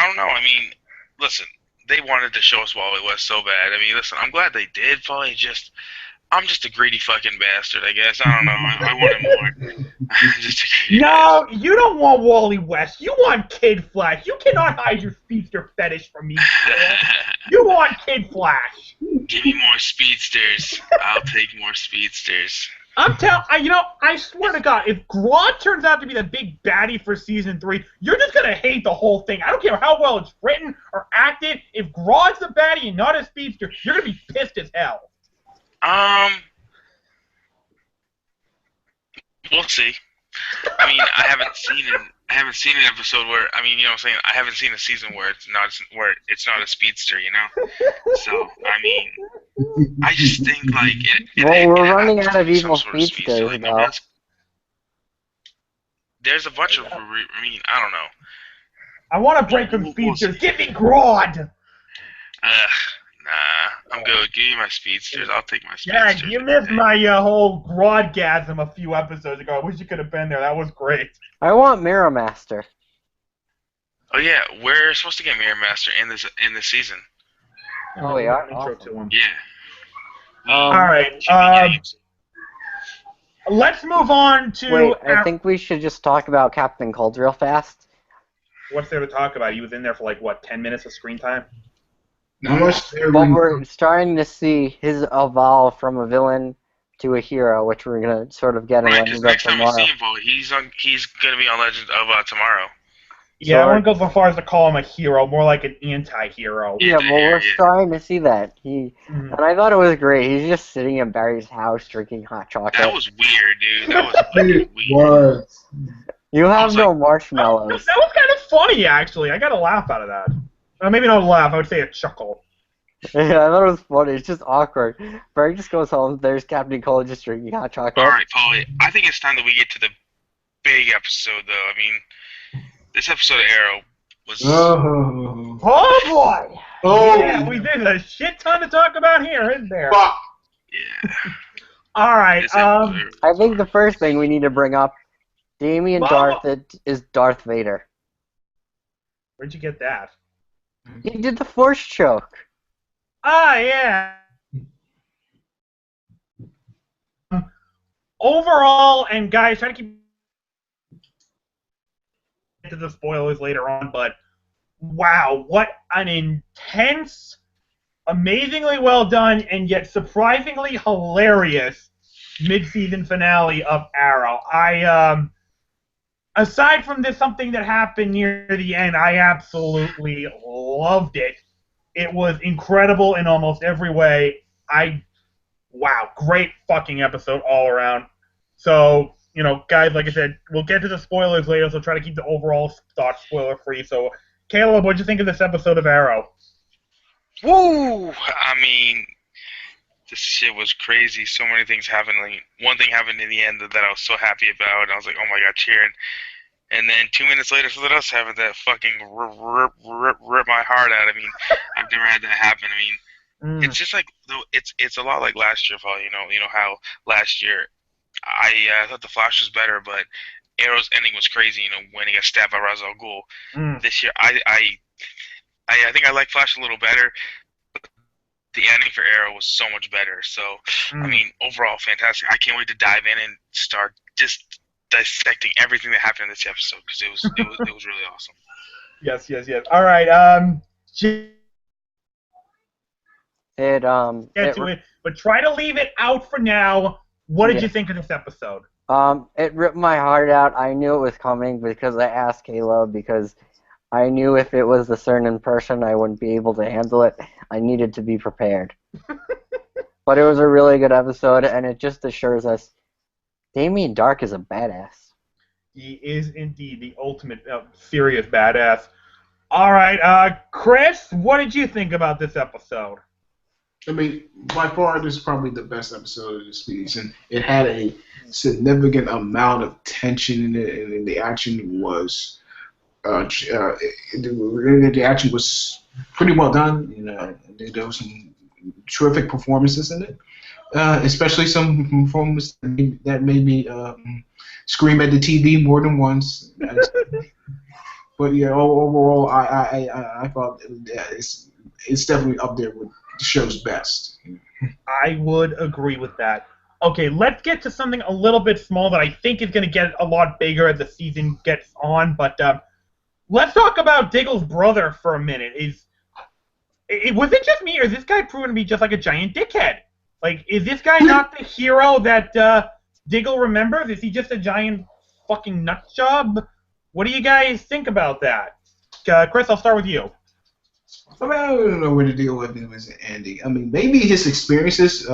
Speaker 3: don't know. I mean, listen, they wanted to show us Wally West so bad. I mean, listen, I'm glad they did. Probably I'm just a greedy fucking bastard, I guess. I don't know. I wanted more. Just a greedy
Speaker 1: No, you don't want Wally West. You want Kid Flash. You cannot hide your speedster fetish from me.
Speaker 3: bastard.
Speaker 1: You want Kid Flash.
Speaker 3: Give me more speedsters. I'll take more speedsters.
Speaker 1: I swear to God, if Grodd turns out to be the big baddie for season 3, you're just gonna hate the whole thing. I don't care how well it's written or acted. If Grodd's the baddie and not a speedster, you're gonna be pissed as hell.
Speaker 3: We'll see. I mean, I haven't seen an episode where you know what I'm saying, I haven't seen a season where it's not a speedster, you know. So I mean, I just think like
Speaker 4: We're running out of
Speaker 3: some
Speaker 4: evil
Speaker 3: sort of
Speaker 4: speedsters
Speaker 3: like,
Speaker 4: now.
Speaker 3: there's a bunch of I mean, I don't know.
Speaker 1: I want to break some speedsters. Give me Grodd.
Speaker 3: Nah, I'm good. Give me my speedsters. I'll take my
Speaker 1: Yeah,
Speaker 3: speedsters.
Speaker 1: you missed my whole Groddgasm a few episodes ago. I wish you could have been there. That was great.
Speaker 4: I want Mirror Master.
Speaker 3: Oh yeah, we're supposed to get Mirror Master in this season.
Speaker 4: Oh, we are?
Speaker 1: Intro to him.
Speaker 3: Yeah.
Speaker 1: All right. Let's move on to.
Speaker 4: Wait, I think we should just talk about Captain Cold real fast.
Speaker 1: What's there to talk about? He was in there for like what, 10 minutes of screen time?
Speaker 2: Not much there.
Speaker 4: But we're starting to see his evolve from a villain to a hero, which we're gonna sort of get in
Speaker 3: Right,
Speaker 4: Legends
Speaker 3: because
Speaker 4: of
Speaker 3: next time we
Speaker 4: Tomorrow.
Speaker 3: see him, Paul, he's gonna be on Legends of Tomorrow.
Speaker 1: Yeah, I
Speaker 4: So-
Speaker 1: wouldn't go so far as to call him a hero, more like an anti-hero.
Speaker 4: Yeah, well, we're
Speaker 3: Yeah.
Speaker 4: starting to see that. And I thought it was great. He's just sitting in Barry's house drinking hot chocolate.
Speaker 3: That was weird, dude. That was fucking weird.
Speaker 2: What?
Speaker 4: You have
Speaker 3: was
Speaker 4: no
Speaker 1: That
Speaker 4: marshmallows.
Speaker 1: was kind of funny, actually. I got a laugh out of that. Maybe not a laugh. I would say a chuckle.
Speaker 4: Yeah, I thought it was funny. It's just awkward. Barry just goes home. There's Captain Cold just drinking hot chocolate.
Speaker 3: All right, Paulie. I think it's time that we get to the big episode, though. I mean, this episode of Arrow was.
Speaker 2: Oh.
Speaker 1: Oh boy!
Speaker 2: Oh.
Speaker 1: Yeah, we did a shit ton to talk about here, isn't there?
Speaker 2: Fuck.
Speaker 3: Yeah.
Speaker 1: All right.
Speaker 3: This episode,
Speaker 4: I think the first thing we need to bring up, Damien
Speaker 1: Mama.
Speaker 4: Darth is Darth Vader.
Speaker 1: Where'd you get that?
Speaker 4: He did the Force choke.
Speaker 1: Ah, yeah. Overall, and guys, try to keep into the spoilers later on, but wow, what an intense, amazingly well done, and yet surprisingly hilarious mid-season finale of Arrow. Aside from this, something that happened near the end, I absolutely loved it. It was incredible in almost every way. Wow, great fucking episode all around. So, guys, like I said, we'll get to the spoilers later, so try to keep the overall thought spoiler free. So, Caleb, what'd you think of this episode of Arrow?
Speaker 3: Woo! I mean, this shit was crazy. So many things happened. Like, one thing happened in the end that I was so happy about. I was like, oh my god, cheering. And then 2 minutes later, something else happened that fucking rip my heart out. I mean, I've never had that happen. I mean, it's just like it's a lot like last year, Paul. You know how last year I thought the Flash was better, but Arrow's ending was crazy. When he got stabbed by Ra's al Ghul. This year, I think I like Flash a little better. The ending for Arrow was so much better. So, I mean, overall, fantastic. I can't wait to dive in and start just dissecting everything that happened in this episode because it was really awesome.
Speaker 1: Yes. All right. Get to it, but try to leave it out for now. What did you think of this episode?
Speaker 4: It ripped my heart out. I knew it was coming because I asked Caleb because I knew if it was a certain person, I wouldn't be able to handle it. I needed to be prepared. But it was a really good episode, and it just assures us Damien Darhk is a badass.
Speaker 1: He is indeed the ultimate serious badass. All right, Chris, what did you think about this episode?
Speaker 2: I mean, by far, this is probably the best episode of the season. It had a significant amount of tension in it, and the action was the action was pretty well done. There was some terrific performances in it, especially some performances that made me scream at the TV more than once. But yeah, overall, I thought it's definitely up there with the show's best.
Speaker 1: I would agree with that. Okay, let's get to something a little bit small that I think is going to get a lot bigger as the season gets on. But let's talk about Diggle's brother for a minute. Was it just me, or is this guy proven to be just like a giant dickhead? Like, is this guy not the hero that Diggle remembers? Is he just a giant fucking nut job? What do you guys think about that? Chris, I'll start with you.
Speaker 2: I mean, I don't know where to deal with him as Andy. I mean, maybe his experiences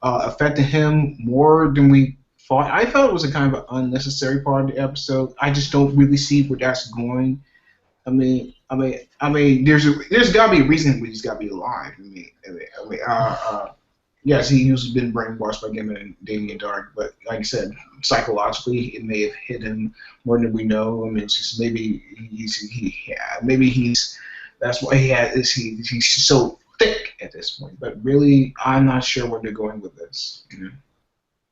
Speaker 2: affected him more than we thought. I thought it was a kind of an unnecessary part of the episode. I just don't really see where that's going. I mean, there's got to be a reason why he's got to be alive. Yes, he's been brainwashed by Damien Darhk, but like I said, psychologically, it may have hit him more than we know. I mean, it's just maybe that's why he's so thick at this point. But really, I'm not sure where they're going with this.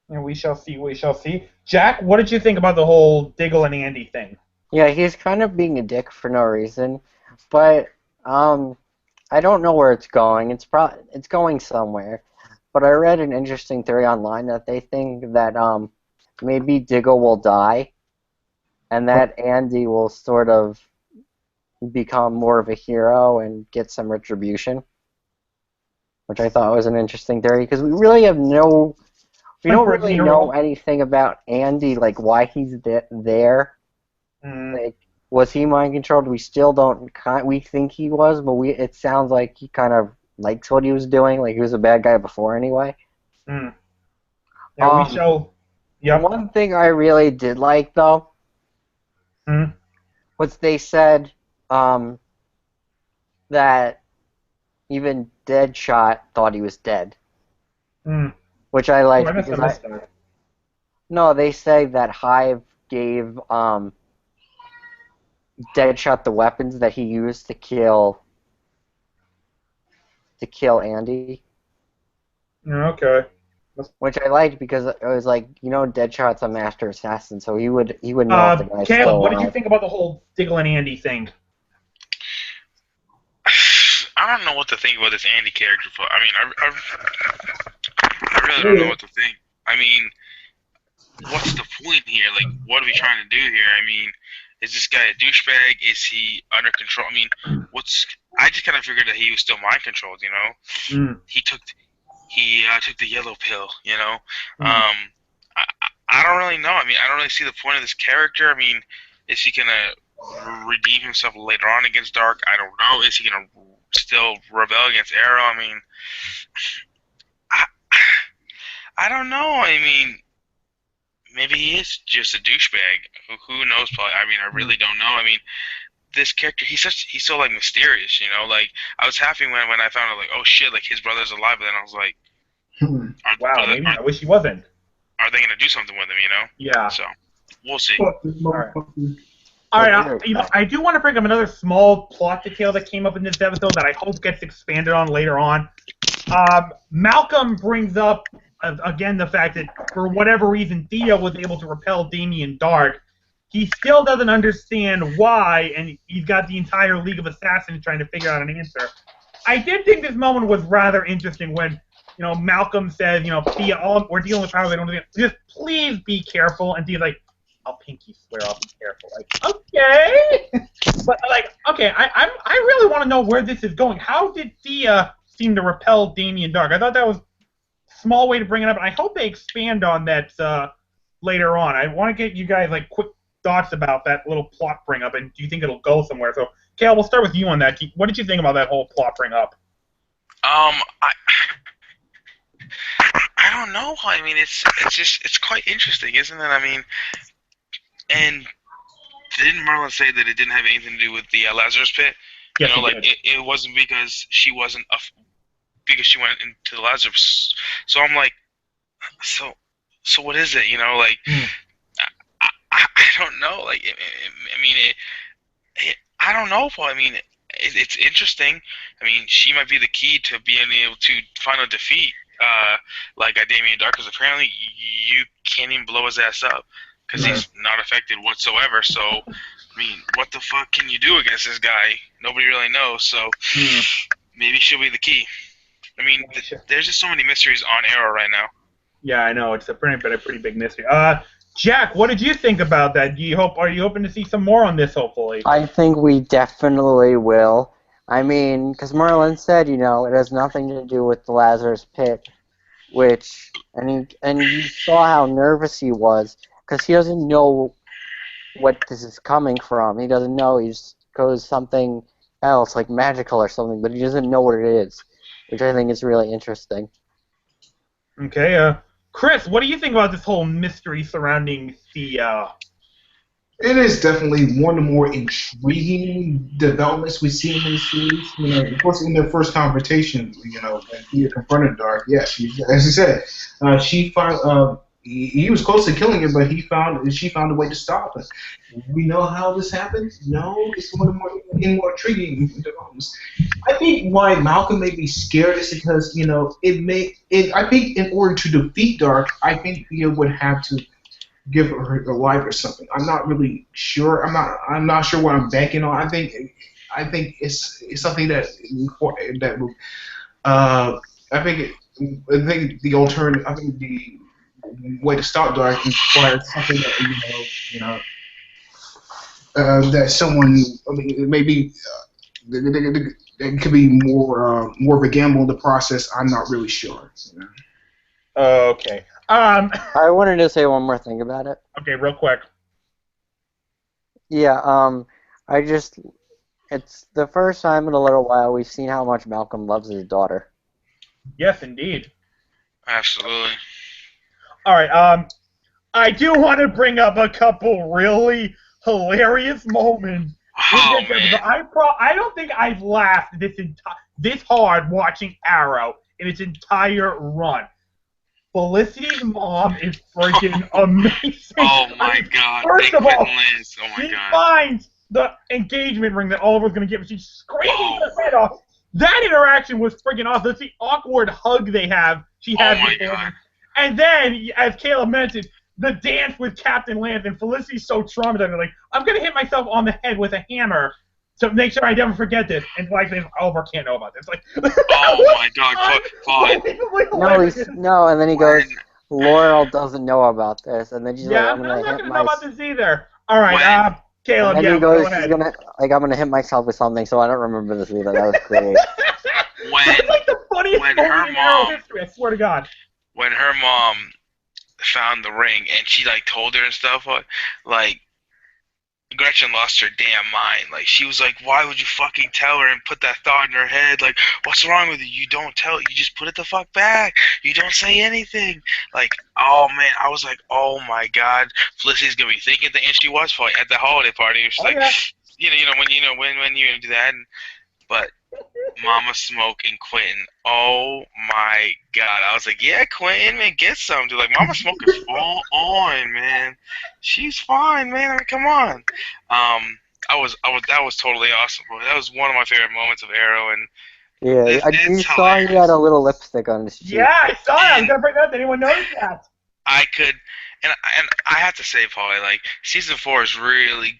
Speaker 1: And we shall see. Jack, what did you think about the whole Diggle and Andy thing?
Speaker 4: Yeah, he's kind of being a dick for no reason, but I don't know where it's going. It's going somewhere. But I read an interesting theory online that they think that maybe Diggle will die, and that Andy will sort of become more of a hero and get some retribution, which I thought was an interesting theory because we don't really know anything about Andy, like why he's there. Like, was he mind controlled? We still don't. We think he was, but it sounds like he kind of likes what he was doing. Like, he was a bad guy before anyway.
Speaker 1: Yeah, we shall. Yep.
Speaker 4: One thing I really did like though was they said that even Deadshot thought he was dead, which I liked No, they say that Hive gave Deadshot the weapons that he used to kill Andy.
Speaker 1: Okay.
Speaker 4: Which I liked because it was like, Deadshot's a master assassin, so he would know if the guy's
Speaker 1: Caleb,
Speaker 4: still
Speaker 1: what did
Speaker 4: alive.
Speaker 1: you think about the whole Diggle and Andy thing?
Speaker 3: I don't know what to think about this Andy character. I mean, I really don't know what to think. I mean, what's the point here? Like, what are we trying to do here? I mean, is this guy a douchebag? Is he under control? I mean, I just kind of figured that he was still mind controlled. He took the yellow pill. I don't really know. I mean, I don't really see the point of this character. I mean, is he gonna redeem himself later on against Darhk? I don't know. Is he gonna still rebel against Arrow? I mean, I don't know. I mean, maybe he is just a douchebag. Who knows? Probably. I mean, I really don't know. I mean, this character, he's so like mysterious. You know, like I was happy when I found out like, oh shit, like his brother's alive. But then I was like,
Speaker 1: Wow, maybe I wish he wasn't.
Speaker 3: are they gonna do something with him? You know?
Speaker 1: Yeah.
Speaker 3: So we'll see.
Speaker 1: All right, I do want to bring up another small plot detail that came up in this episode that I hope gets expanded on later on. Malcolm brings up, again, the fact that for whatever reason Thea was able to repel Damien Dark. He still doesn't understand why, and he's got the entire League of Assassins trying to figure out an answer. I did think this moment was rather interesting when, Malcolm says, Thea, we're dealing with power, they don't do it. Just please be careful, and Thea's like, I'll pinky swear I'll be careful. Like, okay. But, okay, I really want to know where this is going. How did Thea seem to repel Damien Dark? I thought that was a small way to bring it up, and I hope they expand on that later on. I want to get you guys, quick thoughts about that little plot bring up, and do you think it'll go somewhere? So, Kale, we'll start with you on that. What did you think about that whole plot bring up?
Speaker 3: I don't know. I mean, it's quite interesting, isn't it? I mean, and didn't Merlin say that it didn't have anything to do with the Lazarus Pit?
Speaker 1: Yes,
Speaker 3: it wasn't because she wasn't because she went into the Lazarus. So I'm like, so what is it? I don't know. Like, I mean, I don't know. I mean, it's interesting. I mean, she might be the key to being able to finally defeat Damien Dark, because apparently you can't even blow his ass up because he's not affected whatsoever. So, I mean, what the fuck can you do against this guy? Nobody really knows. So maybe she'll be the key. I mean, there's just so many mysteries on Arrow right now.
Speaker 1: Yeah, I know. It's a pretty big mystery. Jack, what did you think about that? Are you hoping to see some more on this, hopefully?
Speaker 4: I think we definitely will. I mean, because Merlin said, it has nothing to do with the Lazarus Pit, and you saw how nervous he was, because he doesn't know what this is coming from. He doesn't know. He just goes something else, like magical or something, but he doesn't know what it is, which I think is really interesting.
Speaker 1: Okay, Chris, what do you think about this whole mystery surrounding Thea?
Speaker 2: It is definitely one of the more intriguing developments we see in this series. Of course, in their first confrontation, when Thea confronted Dark, yes, as you said, she found he was close to killing her, but she found a way to stop it. We know how this happened. No, it's one of the more intriguing developments. I think why Malcolm may be scared is because I think in order to defeat Dark, I think Thea would have to give her a life or something. I'm not really sure. I'm not sure what I'm banking on. I think it's something that will. I think the alternative. I think the way to stop Dark requires something that that someone. I mean, maybe it could be more of a gamble in the process. I'm not really sure.
Speaker 1: Okay.
Speaker 4: I wanted to say one more thing about it.
Speaker 1: Okay, real quick.
Speaker 4: Yeah, it's the first time in a little while we've seen how much Malcolm loves his daughter.
Speaker 1: Yes, indeed.
Speaker 3: Absolutely.
Speaker 1: All right, I do want to bring up a couple really hilarious moments.
Speaker 3: Oh, man.
Speaker 1: I don't think I've laughed this hard watching Arrow in its entire run. Felicity's mom is freaking amazing.
Speaker 3: Oh my god.
Speaker 1: First of all,
Speaker 3: Liz. Oh my
Speaker 1: she
Speaker 3: god.
Speaker 1: finds the engagement ring that Oliver's going to give her. She's screaming her head off. That interaction was freaking awesome. That's the awkward hug she has with him. And then, as Caleb mentioned, the dance with Captain Lance, and Felicity's so traumatized. Like, I'm going to hit myself on the head with a hammer to make sure I never forget this. And Oliver can't know about this. Like,
Speaker 3: oh my god, fine.
Speaker 4: And then he goes, Laurel doesn't know about this, and then she's like,
Speaker 1: I'm not going to know about this either. All right, Caleb,
Speaker 4: and then he goes,
Speaker 1: go ahead.
Speaker 4: I'm gonna hit myself with something, so I don't remember this either. That was great.
Speaker 1: It's like the funniest moment in Arrow history, I swear to God.
Speaker 3: When her mom found the ring and she told her and stuff, Gretchen lost her damn mind. Like, she was like, why would you fucking tell her and put that thought in her head? Like, what's wrong with you? You don't tell. You just put it the fuck back. You don't say anything. Like, oh man, I was like, oh my god, Felicity's gonna be thinking that, and she was probably at the holiday party. She's
Speaker 1: Oh
Speaker 3: like,
Speaker 1: yeah.
Speaker 3: when you do that, but Mama Smoke and Quentin. Oh my god. I was like, yeah, Quentin, man, get some. Dude, like, Mama Smoke is full on, man. She's fine, man. I mean, come on. That was totally awesome, bro. That was one of my favorite moments of Arrow, and
Speaker 4: Yeah, you
Speaker 3: it's
Speaker 4: saw he had
Speaker 3: hilarious.
Speaker 4: a little lipstick on his cheek.
Speaker 1: Yeah, I saw that. I was
Speaker 3: And
Speaker 1: gonna bring that up. Did anyone notice that?
Speaker 3: I could, and I have to say, Paulie, like, season 4 is really,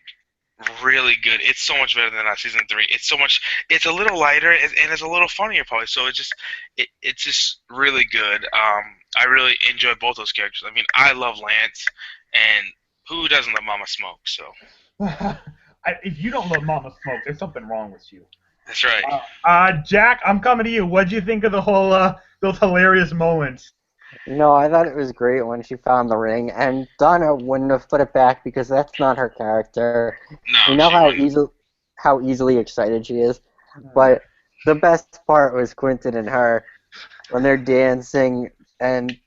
Speaker 3: really good. It's so much better than season 3. It's so much. It's a little lighter and it's a little funnier, probably. So it's just really good. I really enjoy both those characters. I mean, I love Lance, and who doesn't love Mama Smoke? So
Speaker 1: If you don't love Mama Smoke, there's something wrong with you.
Speaker 3: that's right.
Speaker 1: Jack, I'm coming to you. What'd you think of the whole those hilarious moments?
Speaker 4: No, I thought it was great when she found the ring, and Donna wouldn't have put it back because that's not her character.
Speaker 3: No,
Speaker 4: You know
Speaker 3: she
Speaker 4: how
Speaker 3: wouldn't.
Speaker 4: easily excited she is, but the best part was Quentin and her when they're dancing, and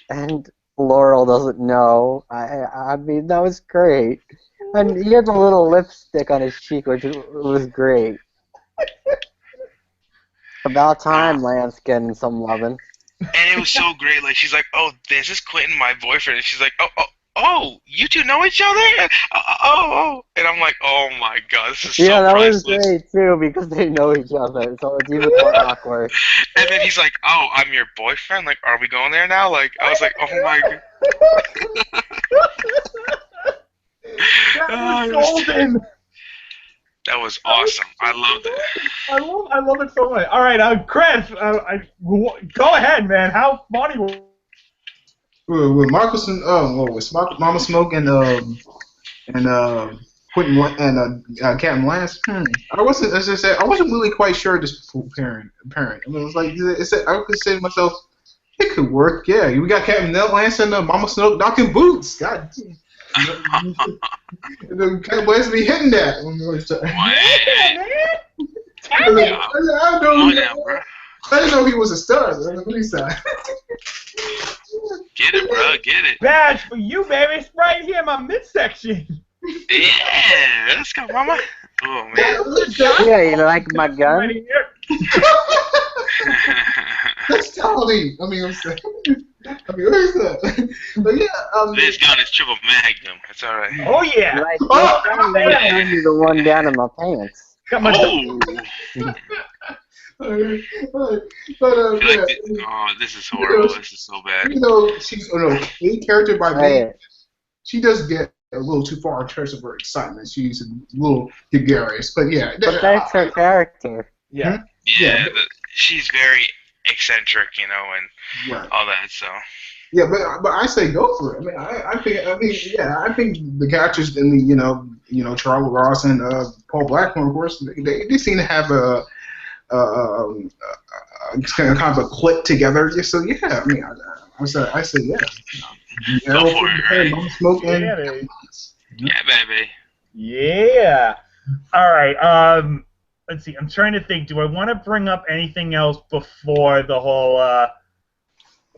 Speaker 4: and Laurel doesn't know. I mean, that was great, and he had a little lipstick on his cheek, which was great. About time Lance getting some loving.
Speaker 3: And it was so great. Like, she's like, "Oh, this is Quentin, my boyfriend." And she's like, "Oh, you two know each other?" And, oh. And I'm like, "Oh my god, this is
Speaker 4: Yeah,
Speaker 3: so
Speaker 4: that was
Speaker 3: priceless."
Speaker 4: great too because they know each other, so it's even more awkward.
Speaker 3: And then he's like, "Oh, I'm your boyfriend. Like, are we going there now?" Like, I was like, "Oh my god."
Speaker 1: That
Speaker 3: Oh,
Speaker 1: was
Speaker 3: it was-
Speaker 1: golden.
Speaker 3: that was awesome. I loved it.
Speaker 1: I love it so much. All right, Chris, go ahead, man. How funny was
Speaker 2: With Marcus and with Mama Smoke and Quentin and Captain Lance. I wasn't, as I said, I wasn't really quite sure this parent. I mean, it was like I could say to myself, it could work. Yeah, we got Captain Lance and Mama Smoke knocking boots. God. The Captain Lance be hitting that.
Speaker 3: Man,
Speaker 2: I
Speaker 3: come on now, bro.
Speaker 2: didn't know he was a stud. What he said.
Speaker 3: Get it, bro. Get it.
Speaker 1: badge for you, baby? It's right here in my midsection.
Speaker 3: Yeah, let's go, mama. Oh man.
Speaker 4: Yeah, you like my
Speaker 1: Right
Speaker 4: gun?
Speaker 1: here.
Speaker 2: That's Tony. I mean, I'm saying. I mean, what is that? But yeah,
Speaker 3: This gun is triple magnum. It's all right.
Speaker 1: Oh
Speaker 4: You
Speaker 1: yeah.
Speaker 4: like
Speaker 2: Oh,
Speaker 4: my gun? Then I gave you the one down in my pants.
Speaker 1: Got my
Speaker 3: Oh,
Speaker 2: but
Speaker 3: I
Speaker 2: yeah,
Speaker 3: feel like this is horrible. This is so bad.
Speaker 2: you know, she's a character by me.
Speaker 4: Hey,
Speaker 2: She does get a little too far in terms of her excitement. She's a little gregarious, but yeah.
Speaker 4: but that's her character.
Speaker 1: yeah.
Speaker 3: Yeah, she's very eccentric, you know, and
Speaker 2: Right.
Speaker 3: all that. So
Speaker 2: Yeah, but I say go for it. I mean, I think the characters in the Charlie Ross and Paul Blackmore, of course, they seem to have a kind of a click together. So yeah, I mean, I say yeah.
Speaker 3: Go for it, right?
Speaker 2: Mama Smoke and
Speaker 1: Yeah, baby.
Speaker 3: yeah, baby.
Speaker 1: Yeah. All right. Let's see. I'm trying to think. Do I want to bring up anything else before the whole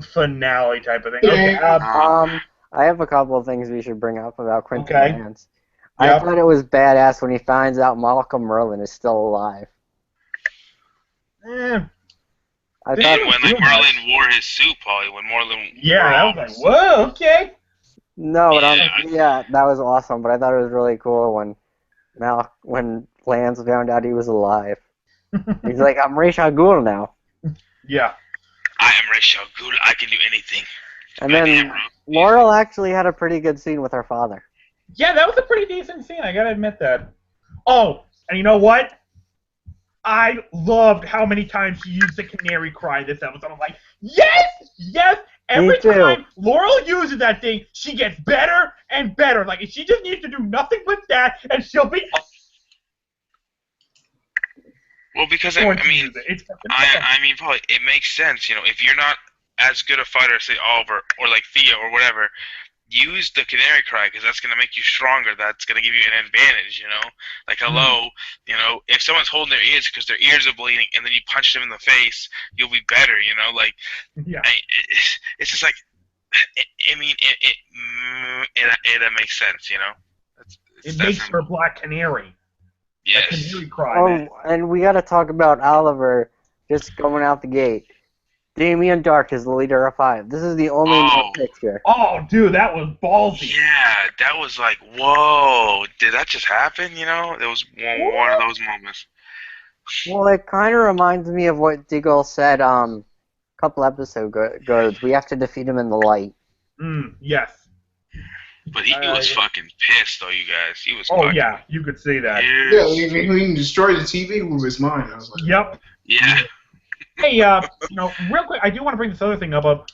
Speaker 1: finale type of thing? Okay.
Speaker 4: I have a couple of things we should bring up about Quentin
Speaker 1: Okay.
Speaker 4: Lance.
Speaker 1: Yep.
Speaker 4: I thought it was badass when he finds out Malcolm Merlin is still alive.
Speaker 1: Eh,
Speaker 4: I
Speaker 1: Dude,
Speaker 4: thought
Speaker 3: And when
Speaker 1: too
Speaker 3: like
Speaker 1: much.
Speaker 3: Merlin wore his suit, Polly, when Merlin
Speaker 1: yeah. I
Speaker 3: wore
Speaker 1: was like, whoa. Okay.
Speaker 4: no, but
Speaker 3: Yeah.
Speaker 4: that was awesome. But I thought it was really cool when Lance found out he was alive. He's like, I'm Ra's al Ghul now.
Speaker 1: Yeah.
Speaker 3: I am Rachel Ghul. I can do anything.
Speaker 4: And
Speaker 3: My
Speaker 4: then
Speaker 3: damn, bro.
Speaker 4: Laurel actually had a pretty good scene with her father.
Speaker 1: Yeah, that was a pretty decent scene. I gotta admit that. Oh, and you know what? I loved how many times she used the canary cry this episode. I'm like, yes, yes. Every
Speaker 4: Me too.
Speaker 1: time Laurel uses that thing, she gets better and better. Like, she just needs to do nothing but that, and she'll be.
Speaker 3: Well, because I mean,
Speaker 1: It's fucking awesome.
Speaker 3: I mean, Polly, it makes sense. You know, if you're not as good a fighter as say Oliver or like Thea or whatever, use the canary cry because that's gonna make you stronger. That's gonna give you an advantage. Like hello, if someone's holding their ears because their ears are bleeding, and then you punch them in the face, you'll be better. Like
Speaker 1: Yeah.
Speaker 3: it's just like I mean it makes sense.
Speaker 1: It makes her Black Canary.
Speaker 3: Yes.
Speaker 1: A canary cry, man.
Speaker 4: Oh, and we got to talk about Oliver just going out the gate. Damien Dark is the leader of 5. This is the only new picture.
Speaker 1: Oh, dude, that was ballsy.
Speaker 3: Yeah, that was like, whoa, did that just happen? It was one of those moments.
Speaker 4: Well, it kind of reminds me of what Diggle said a couple episodes ago. We have to defeat him in the light.
Speaker 1: Yes.
Speaker 3: But he was fucking pissed, though, you guys. He was.
Speaker 1: Oh yeah, you could see that.
Speaker 2: Yeah, he destroyed the TV with his mind. I was like,
Speaker 1: yep.
Speaker 3: Yeah.
Speaker 1: Hey, real quick, I do want to bring this other thing up.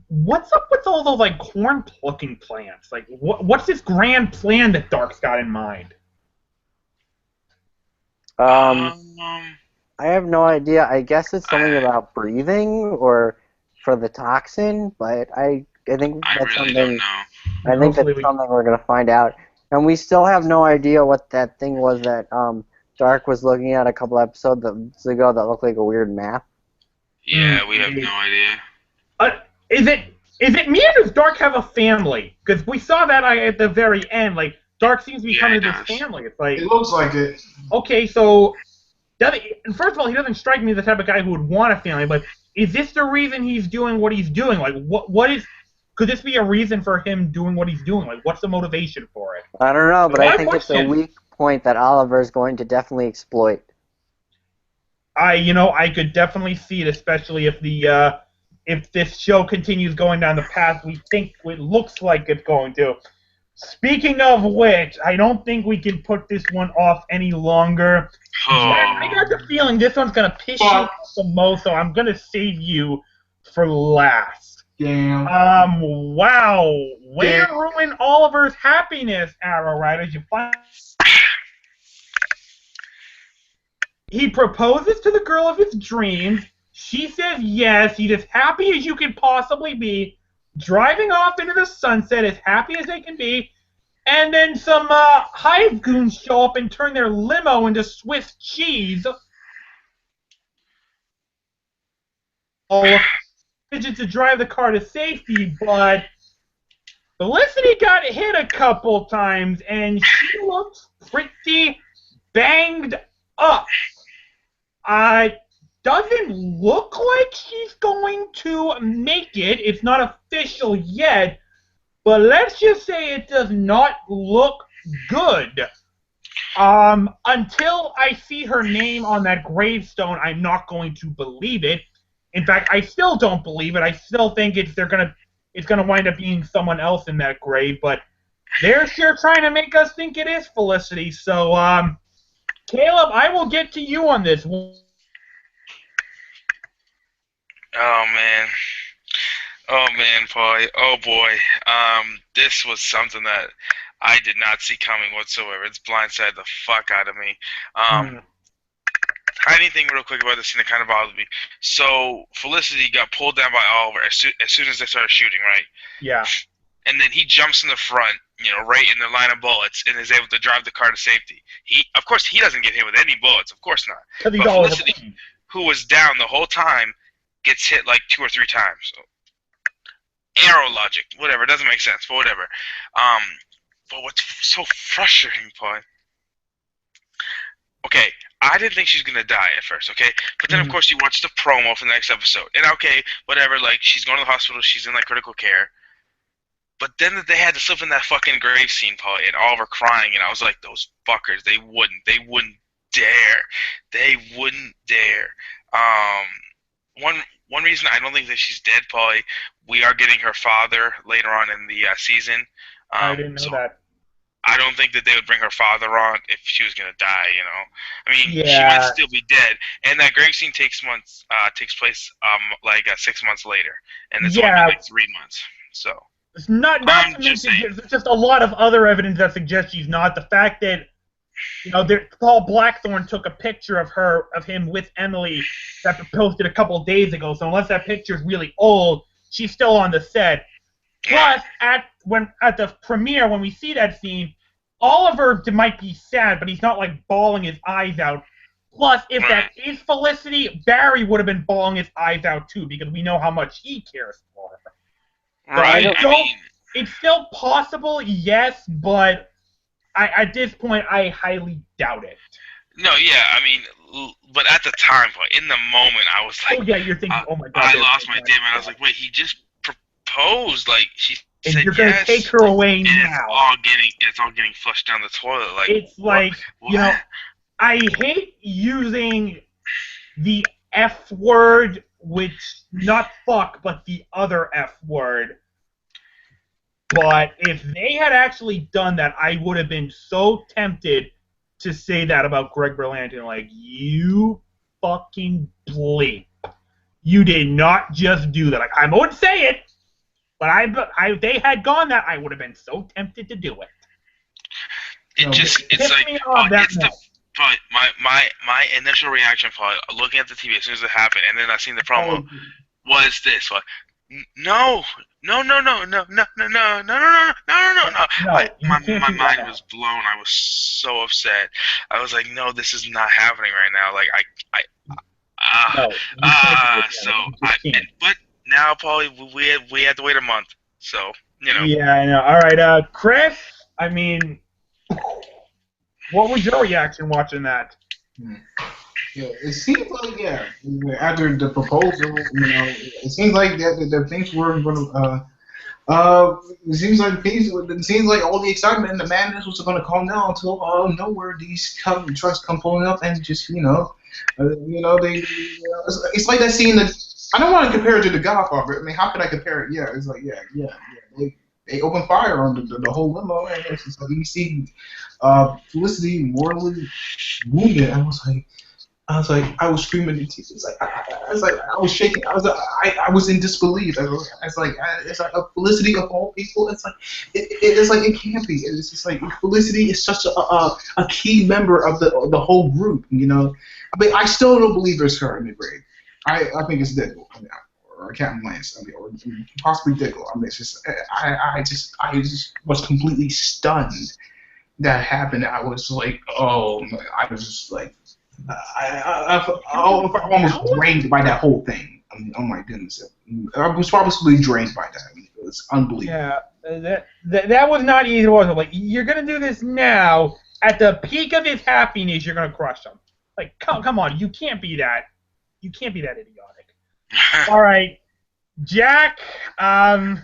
Speaker 1: What's up with all those like corn plucking plants? Like, what's this grand plan that Dark's got in mind?
Speaker 4: I have no idea. I guess it's something about breathing or for the toxin, but I think that's
Speaker 3: really
Speaker 4: something.
Speaker 3: don't know.
Speaker 4: I think that's something we're gonna find out, and we still have no idea what that thing was that Dark was looking at a couple episodes ago that looked like a weird map.
Speaker 3: Yeah, we have no idea.
Speaker 1: Is it me or does Dark have a family? Because we saw that at the very end. Like, Dark seems to be coming to this family. It's like,
Speaker 2: it looks like it.
Speaker 1: Okay, so first of all, he doesn't strike me as the type of guy who would want a family. But is this the reason he's doing what he's doing? Like, what is? Could this be a reason for him doing what he's doing? Like, what's the motivation for it?
Speaker 4: I don't know, but I think it's a weak point that Oliver is going to definitely exploit.
Speaker 1: I could definitely see it, especially if this show continues going down the path we think it looks like it's going to. Speaking of which, I don't think we can put this one off any longer.
Speaker 3: Oh.
Speaker 1: I got the feeling this one's gonna piss you off the most, so I'm gonna save you for last.
Speaker 2: Damn.
Speaker 1: Wow. Way to ruin Oliver's happiness, Arrow Riders. You find he proposes to the girl of his dreams. She says yes. He's as happy as you can possibly be, driving off into the sunset as happy as they can be, and then some hive goons show up and turn their limo into Swiss cheese. To drive the car to safety, but Felicity got hit a couple times, and she looks pretty banged up. Doesn't look like she's going to make it. It's not official yet, but let's just say it does not look good. Until I see her name on that gravestone, I'm not going to believe it. In fact, I still don't believe it. I still think it's gonna wind up being someone else in that grave, but they're sure trying to make us think it is Felicity. So, Caleb, I will get to you on this.
Speaker 3: Oh man, Paulie. Oh boy. This was something that I did not see coming whatsoever. It's blindsided the fuck out of me. Anything real quick about this scene that kind of bothered me. So Felicity got pulled down by Oliver as soon as they started shooting, right?
Speaker 1: Yeah.
Speaker 3: And then he jumps in the front, right in the line of bullets, and is able to drive the car to safety. Of course, he doesn't get hit with any bullets. Of course not. But Felicity, who was down the whole time, gets hit like 2 or 3 times. So, arrow logic, whatever. It doesn't make sense, but whatever. But what's so frustrating, Paul? Okay, I didn't think she was gonna die at first, okay? But then, of course, you watch the promo for the next episode, and okay, whatever. Like, she's going to the hospital, she's in like critical care. But then they had to slip in that fucking grave scene, Paul, and Oliver crying, and I was like, those fuckers, they wouldn't dare. They wouldn't dare. One reason I don't think that she's dead, Paulie, we are getting her father later on in the season.
Speaker 1: I didn't know that.
Speaker 3: I don't think that they would bring her father on if she was gonna die. I mean, she might still be dead, and that grave scene takes place like 6 months later, and it's only like 3 months. So
Speaker 1: it's not to mention there's just a lot of other evidence that suggests she's not. The fact that Paul Blackthorne took a picture of him with Emily that posted a couple of days ago. So unless that picture is really old, she's still on the set. Plus, at the premiere, when we see that scene, Oliver might be sad, but he's not like bawling his eyes out. Plus, if that is Felicity, Barry would have been bawling his eyes out too, because we know how much he cares for her.
Speaker 3: Right.
Speaker 1: It's still possible, yes, but at this point, I highly doubt it.
Speaker 3: No, yeah, I mean, but at the time, in the moment, I was like,
Speaker 1: oh yeah, you're thinking, oh my god,
Speaker 3: I lost my damn mind. I was like, wait, he just proposed, like she
Speaker 1: and
Speaker 3: said
Speaker 1: you're gonna
Speaker 3: yes,
Speaker 1: take her away now.
Speaker 3: It's all getting flushed down the toilet. Like
Speaker 1: it's like
Speaker 3: what?
Speaker 1: You know, I hate using the F word, which not fuck, but the other F word. But if they had actually done that, I would have been so tempted to say that about Greg Berlanti. Like, you fucking bleep. You did not just do that. Like, I wouldn't say it, but if they had gone that, I would have been so tempted to do it.
Speaker 3: But my initial reaction for looking at the TV as soon as it happened, and then I seen the promo, was this. Like, no. My mind was blown. I was so upset. I was like, no, this is not happening right now. Like, but now, Paulie, we had to wait a month. So, you know.
Speaker 1: Yeah, I know. All right, Chris, I mean, what was your reaction watching that?
Speaker 2: Yeah, it seems like after the proposal, it seems like that things were going to. It seems like all the excitement and the madness was going to calm down until nowhere these trucks come pulling up and just it's like that scene that I don't want to compare it to The Godfather. I mean, how could I compare it? Yeah, it's like they open fire on the whole limo, and it's just like you see Felicity mortally wounded. I was screaming in tears. I was shaking. I was in disbelief. It's like a Felicity of all people. It's like it can't be. It's just like Felicity is such a key member of the whole group. I mean, I still don't believe it's her in the grave. I think it's Diggle. Or Captain Lance. I mean, or possibly Diggle. I mean, it's just I just was completely stunned that happened. I was like, oh, I was just like. I almost drained by that whole thing. I mean, oh my goodness, I was probably drained by that. I mean, it was unbelievable.
Speaker 1: Yeah, that was not easy. Was it? Like, you're gonna do this now at the peak of his happiness. You're gonna crush him. Like, come on, you can't be that. You can't be that idiotic. All right, Jack. I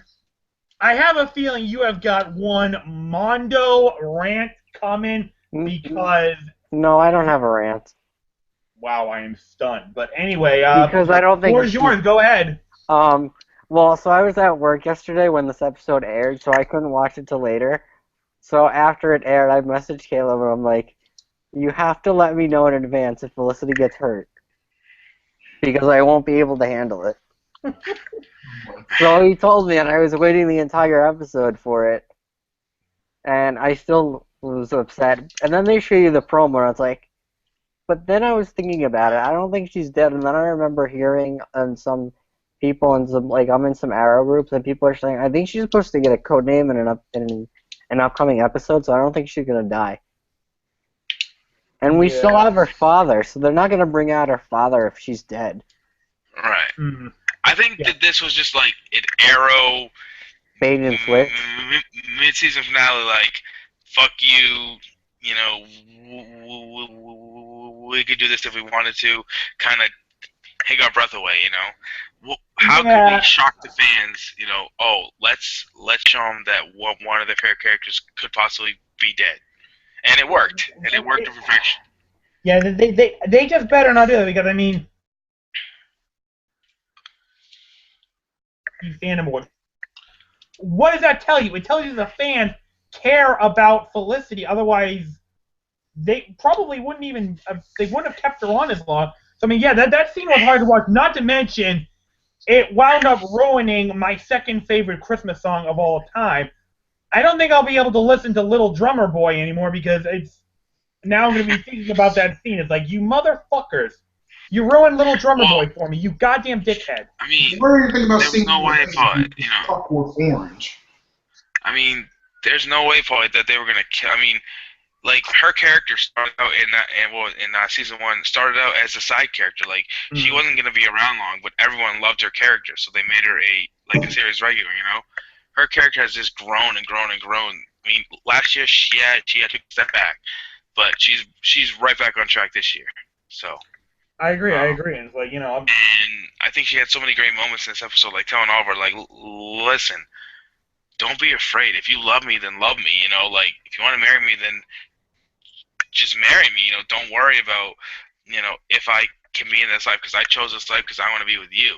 Speaker 1: have a feeling you have got one Mondo rant coming because.
Speaker 4: No, I don't have a rant.
Speaker 1: Wow, I am stunned. But anyway,
Speaker 4: because I don't think.
Speaker 1: Where's yours? Go ahead.
Speaker 4: Well, so I was at work yesterday when this episode aired, so I couldn't watch it till later. So after it aired, I messaged Caleb and I'm like, "You have to let me know in advance if Felicity gets hurt, because I won't be able to handle it." So he told me, and I was waiting the entire episode for it, and I still was upset. And then they show you the promo, and it's like. But then I was thinking about it. I don't think she's dead. And then I remember hearing on some people and some I'm in some Arrow groups, and people are saying I think she's supposed to get a code name in an upcoming episode. So I don't think she's gonna die. And we still have her father, so they're not gonna bring out her father if she's dead.
Speaker 3: Right. Mm-hmm. I think that this was just like an Arrow
Speaker 4: bait and switch
Speaker 3: mid-season finale. Like, fuck you. We could do this if we wanted to, kind of take our breath away, How could we shock the fans, let's show them that one of their favorite characters could possibly be dead. And it worked. And it worked to perfection.
Speaker 1: Yeah, they just better not do it, because, I mean, you fandom award. What does that tell you? It tells you the fans care about Felicity, otherwise they probably wouldn't have kept her on as long. So I mean, yeah, that scene was hard to watch. Not to mention, it wound up ruining my second favorite Christmas song of all time. I don't think I'll be able to listen to Little Drummer Boy anymore because now I'm going to be thinking about that scene. It's like, you motherfuckers, You ruined Little Drummer
Speaker 3: Well-
Speaker 1: Boy for me, you goddamn dickhead.
Speaker 3: I mean,
Speaker 2: What do you think about
Speaker 3: there was no way I thought, you know.
Speaker 2: Fuck with Orange.
Speaker 3: I mean, there's no way, Paul, that they were gonna kill. I mean, like her character started out in season 1 started out as a side character. Like she wasn't gonna be around long, but everyone loved her character, so they made her a series regular. You know, her character has just grown and grown and grown. I mean, last year she had took a step back, but she's right back on track this year. So.
Speaker 1: I agree. And it's like, you know,
Speaker 3: And I think she had so many great moments in this episode, like telling Oliver, like, listen, don't be afraid. If you love me, then love me. You know, like if you want to marry me, then just marry me. You know, don't worry about, you know, if I can be in this life because I chose this life because I want to be with you.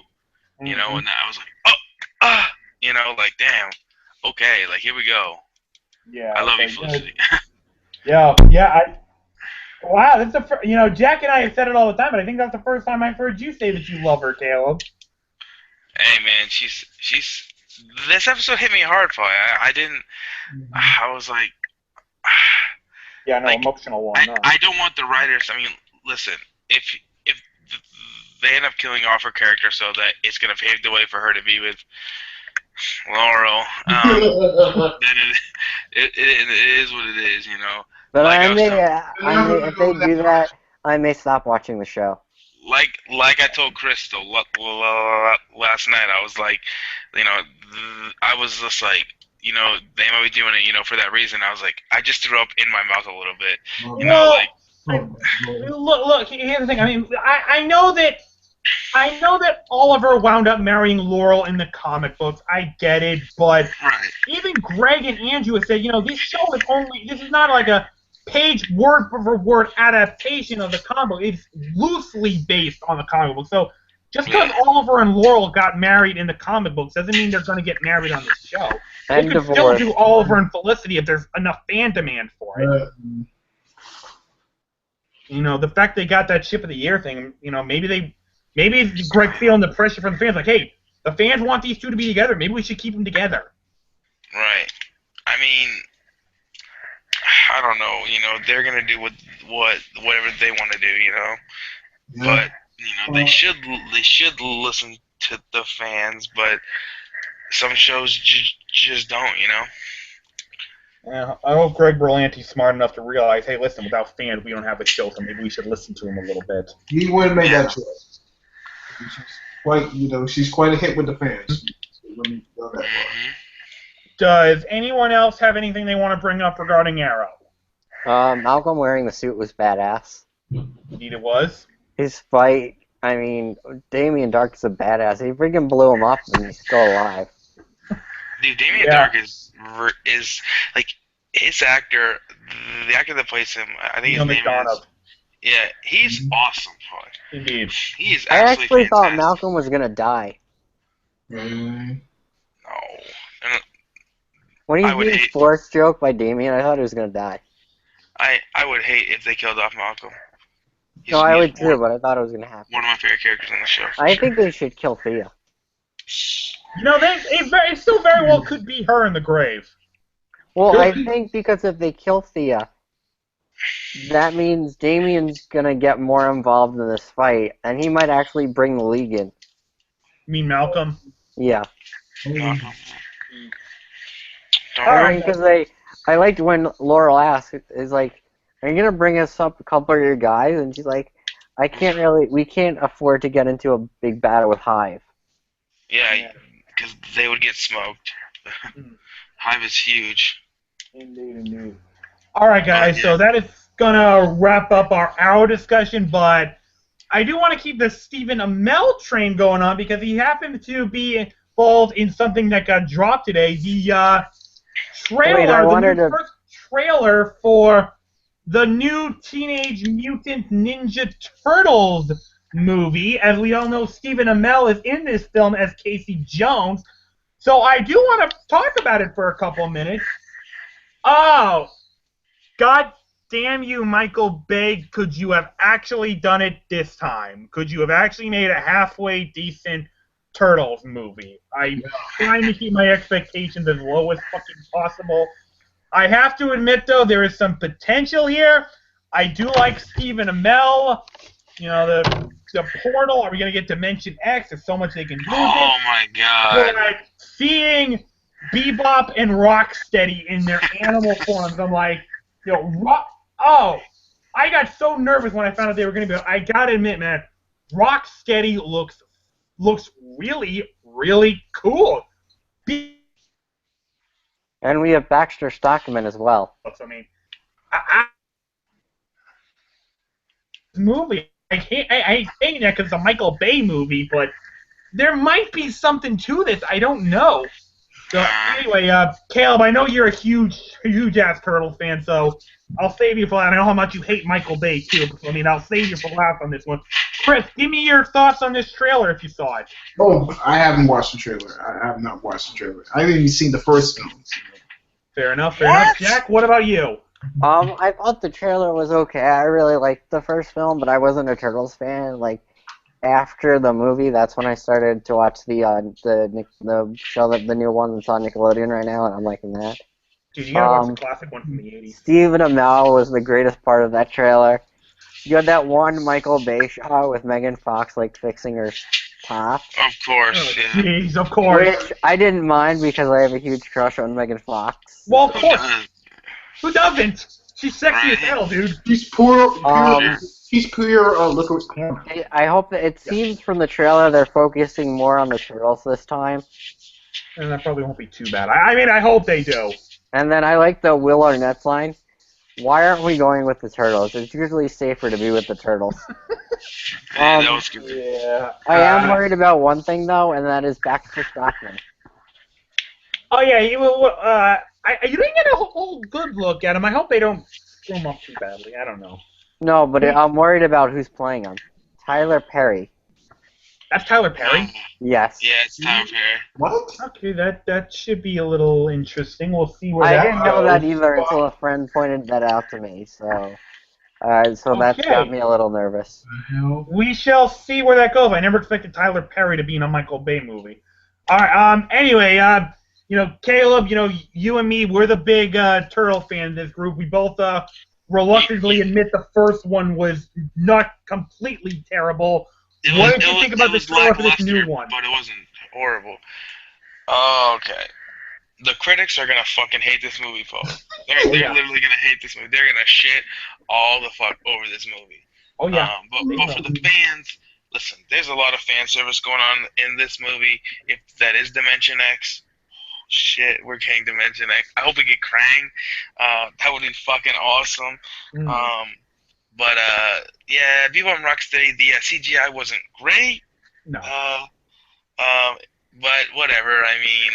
Speaker 3: You know, and I was like, you know, like damn, okay, like here we go.
Speaker 1: yeah.
Speaker 3: I love you,
Speaker 1: like,
Speaker 3: Felicity.
Speaker 1: Yeah. Wow, that's you know, Jack and I have said it all the time, but I think that's the first time I've heard you say that you love her, Caleb.
Speaker 3: Hey man, she's. This episode hit me hard, Paul. I didn't. I was like.
Speaker 1: Yeah, no,
Speaker 3: like,
Speaker 1: emotional one.
Speaker 3: I don't want the writers. I mean, listen, if they end up killing off her character so that it's gonna pave the way for her to be with Laurel, then it is what it is, you know.
Speaker 4: But
Speaker 3: Like
Speaker 4: I
Speaker 3: was
Speaker 4: may,
Speaker 3: telling-
Speaker 4: if they do that, I may stop watching the show.
Speaker 3: like I told Crystal last night, I was like, you know, I was just like, you know, they might be doing it, you know, for that reason. I was like, I just threw up in my mouth a little bit, you know, like.
Speaker 1: Look. Here's the thing. I mean, I know that Oliver wound up marrying Laurel in the comic books. I get it, but
Speaker 3: Right.
Speaker 1: even Greg and Andrew have said, you know, this show is this is not like a page word for word adaptation of the comic book. It's loosely based on the comic book. So just because Oliver and Laurel got married in the comic books doesn't mean they're going to get married on this show. They
Speaker 4: And
Speaker 1: could still
Speaker 4: divorced.
Speaker 1: do Oliver and Felicity if there's enough fan demand for it. You know, the fact they got that Ship of the Year thing, you know, maybe Greg feeling the pressure from the fans, like, hey, the fans want these two to be together. Maybe we should keep them together.
Speaker 3: Right. I mean, I don't know. You know, they're gonna do whatever they want to do. You know, but you know they should listen to the fans, but some shows just don't. You know.
Speaker 1: Yeah, I hope Greg Berlanti's smart enough to realize, hey, listen, without fans, we don't have a show, so maybe we should listen to him a little bit.
Speaker 2: He wouldn't make that choice. She's quite, you know, she's quite a hit with the fans. Let me go that far.
Speaker 1: Does anyone else have anything they want to bring up regarding Arrow?
Speaker 4: Malcolm wearing the suit was badass.
Speaker 1: Indeed it was.
Speaker 4: His fight, I mean, Damien Dark is a badass. He freaking blew him up and he's still alive.
Speaker 3: Dude, Damien Dark is like his actor, the actor that plays him. I think his name is. Yeah, he's awesome.
Speaker 1: Indeed.
Speaker 3: He is
Speaker 4: I
Speaker 3: absolutely
Speaker 4: actually thought
Speaker 3: fantastic.
Speaker 4: Malcolm was gonna die.
Speaker 3: No.
Speaker 4: When
Speaker 3: I
Speaker 4: he
Speaker 3: would
Speaker 4: did his
Speaker 3: hate-
Speaker 4: force joke by Damien, I thought he was gonna die.
Speaker 3: I would hate if they killed off Malcolm.
Speaker 4: No, I would
Speaker 3: he's
Speaker 4: too, but I thought it was gonna happen.
Speaker 3: one of my favorite characters on the show.
Speaker 4: I think they should kill Thea.
Speaker 1: You know, it still very well could be her in the grave.
Speaker 4: Well, I think because if they kill Thea, that means Damien's gonna get more involved in this fight, and he might actually bring the League in.
Speaker 1: You mean Malcolm?
Speaker 4: Yeah.
Speaker 3: Malcolm. Don't
Speaker 1: All
Speaker 3: worry.
Speaker 1: right.
Speaker 4: Because I liked when Laurel asked, is like, are you gonna bring us up a couple of your guys? And she's like, we can't afford to get into a big battle with Hive.
Speaker 3: Yeah, because they would get smoked. Hive is huge.
Speaker 1: Indeed. All right, guys. So that is gonna wrap up our hour discussion, but I do want to keep the Stephen Amell train going on because he happened to be involved in something that got dropped today. The trailer, the first trailer for the new Teenage Mutant Ninja Turtles movie. As we all know, Stephen Amell is in this film as Casey Jones. So I do want to talk about it for a couple of minutes. Oh, God damn you, Michael Bay. Could you have actually done it this time? Could you have actually made a halfway decent Turtles movie? I'm trying to keep my expectations as low as fucking possible. I have to admit, though, there is some potential here. I do like Stephen Amell. the portal. Are we gonna get Dimension X? There's so much they can do with
Speaker 3: Oh
Speaker 1: it.
Speaker 3: my god.
Speaker 1: But seeing Bebop and Rocksteady in their animal forms, I'm like, I got so nervous when I found out they were gonna be. I gotta admit, man, Rocksteady looks really, really cool.
Speaker 4: And we have Baxter Stockman as well.
Speaker 1: I mean, movie. I hate saying that because it's a Michael Bay movie, but there might be something to this. I don't know. So anyway, Caleb, I know you're a huge ass Turtles fan, so I'll save you for that. I know how much you hate Michael Bay too. So, I mean, I'll save you for last on this one. Chris, give me your thoughts on this trailer if you saw it.
Speaker 2: Oh, I haven't watched the trailer. I have not watched the trailer. I haven't even seen the first film.
Speaker 1: Fair enough. Jack, what about you?
Speaker 4: I thought the trailer was okay. I really liked the first film, but I wasn't a Turtles fan. Like, after the movie, that's when I started to watch the show, the new one that's on Nickelodeon right now, and I'm liking that.
Speaker 1: Dude, you gotta watch the classic one from the 80s.
Speaker 4: Stephen Amell was the greatest part of that trailer. You had that one Michael Bay shot with Megan Fox, like, fixing her top.
Speaker 3: Of course, yeah.
Speaker 1: Jeez, of course.
Speaker 4: Which I didn't mind because I have a huge crush on Megan Fox.
Speaker 1: Well, of course. Who doesn't? She's sexy as hell, dude.
Speaker 2: He's pure liquid corn.
Speaker 4: I hope that it seems from the trailer they're focusing more on the Turtles this time.
Speaker 1: And that probably won't be too bad. I mean, I hope they do.
Speaker 4: And then I like the Will Arnett's line. Why aren't we going with the Turtles? It's usually safer to be with the Turtles.
Speaker 3: Yeah, that was good.
Speaker 1: Yeah.
Speaker 4: I am worried about one thing, though, and that is Baxter Stockman.
Speaker 1: Oh, yeah, you didn't get a whole good look at him. I hope they don't screw him up too badly. I don't know.
Speaker 4: No, but I'm worried about who's playing him. Tyler Perry.
Speaker 1: That's Tyler Perry?
Speaker 4: Yes.
Speaker 3: Yeah, it's Tyler Perry.
Speaker 2: What?
Speaker 1: Okay, that should be a little interesting. We'll see where
Speaker 4: I
Speaker 1: that
Speaker 4: didn't know
Speaker 1: goes.
Speaker 4: that either until a friend pointed that out to me, so that's got me a little nervous.
Speaker 1: We shall see where that goes. I never expected Tyler Perry to be in a Michael Bay movie. All right. Anyway, Caleb, you and me, we're the big Turtle fan in this group. We both reluctantly admit the first one was not completely terrible. What did you think about the trailer for this new one?
Speaker 3: But it wasn't horrible. Oh, okay. The critics are gonna fucking hate this movie, folks. They're literally gonna hate this movie. They're gonna shit all the fuck over this movie.
Speaker 1: Oh yeah.
Speaker 3: But for the fans, listen, there's a lot of fan service going on in this movie. If that is Dimension X, shit, we're getting Dimension X. I hope we get Krang. That would be fucking awesome. But yeah, Bebop and Rocksteady, the CGI wasn't great.
Speaker 1: No.
Speaker 3: But whatever. I mean,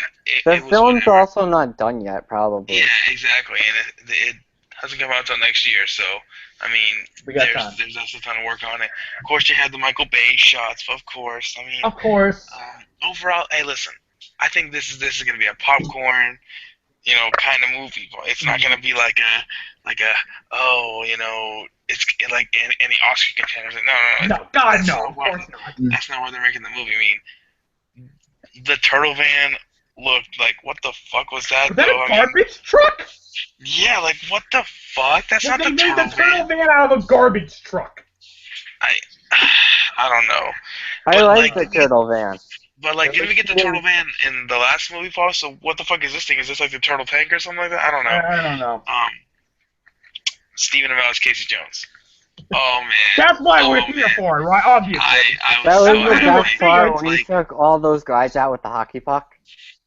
Speaker 4: The
Speaker 3: it was
Speaker 4: film's
Speaker 3: whatever.
Speaker 4: also not done yet, probably.
Speaker 3: Yeah, exactly, and it hasn't come out until next year. So I mean, there's also a ton of work on it. Of course, you had the Michael Bay shots. Of course, I mean,
Speaker 1: Of course.
Speaker 3: overall, hey, listen, I think this is gonna be a popcorn, kind of movie. It's not gonna be like a it's like any Oscar contenders. No,
Speaker 1: God, no, of course not.
Speaker 3: That's not why they're making the movie. I mean, the Turtle Van looked like, what the fuck was that?
Speaker 1: Was that a garbage truck?
Speaker 3: Yeah, like what the fuck? That's not the
Speaker 1: They
Speaker 3: Turtle
Speaker 1: made the Turtle
Speaker 3: Van.
Speaker 1: Van out of a garbage truck.
Speaker 3: I don't know.
Speaker 4: I
Speaker 3: But,
Speaker 4: like
Speaker 3: like,
Speaker 4: the Turtle Van.
Speaker 3: But like, didn't we get the Turtle Van in the last movie, Paul? So what the fuck is this thing? Is this like the Turtle Tank or something like that? I don't know.
Speaker 1: I don't know.
Speaker 3: Stephen Amell's Casey Jones. Oh man.
Speaker 1: That's why
Speaker 3: Oh,
Speaker 1: we're here
Speaker 3: man.
Speaker 1: for it, right? Obviously.
Speaker 3: I
Speaker 4: That was
Speaker 3: so
Speaker 4: the
Speaker 3: happy.
Speaker 4: best part when he
Speaker 3: Like,
Speaker 4: took all those guys out with the hockey puck.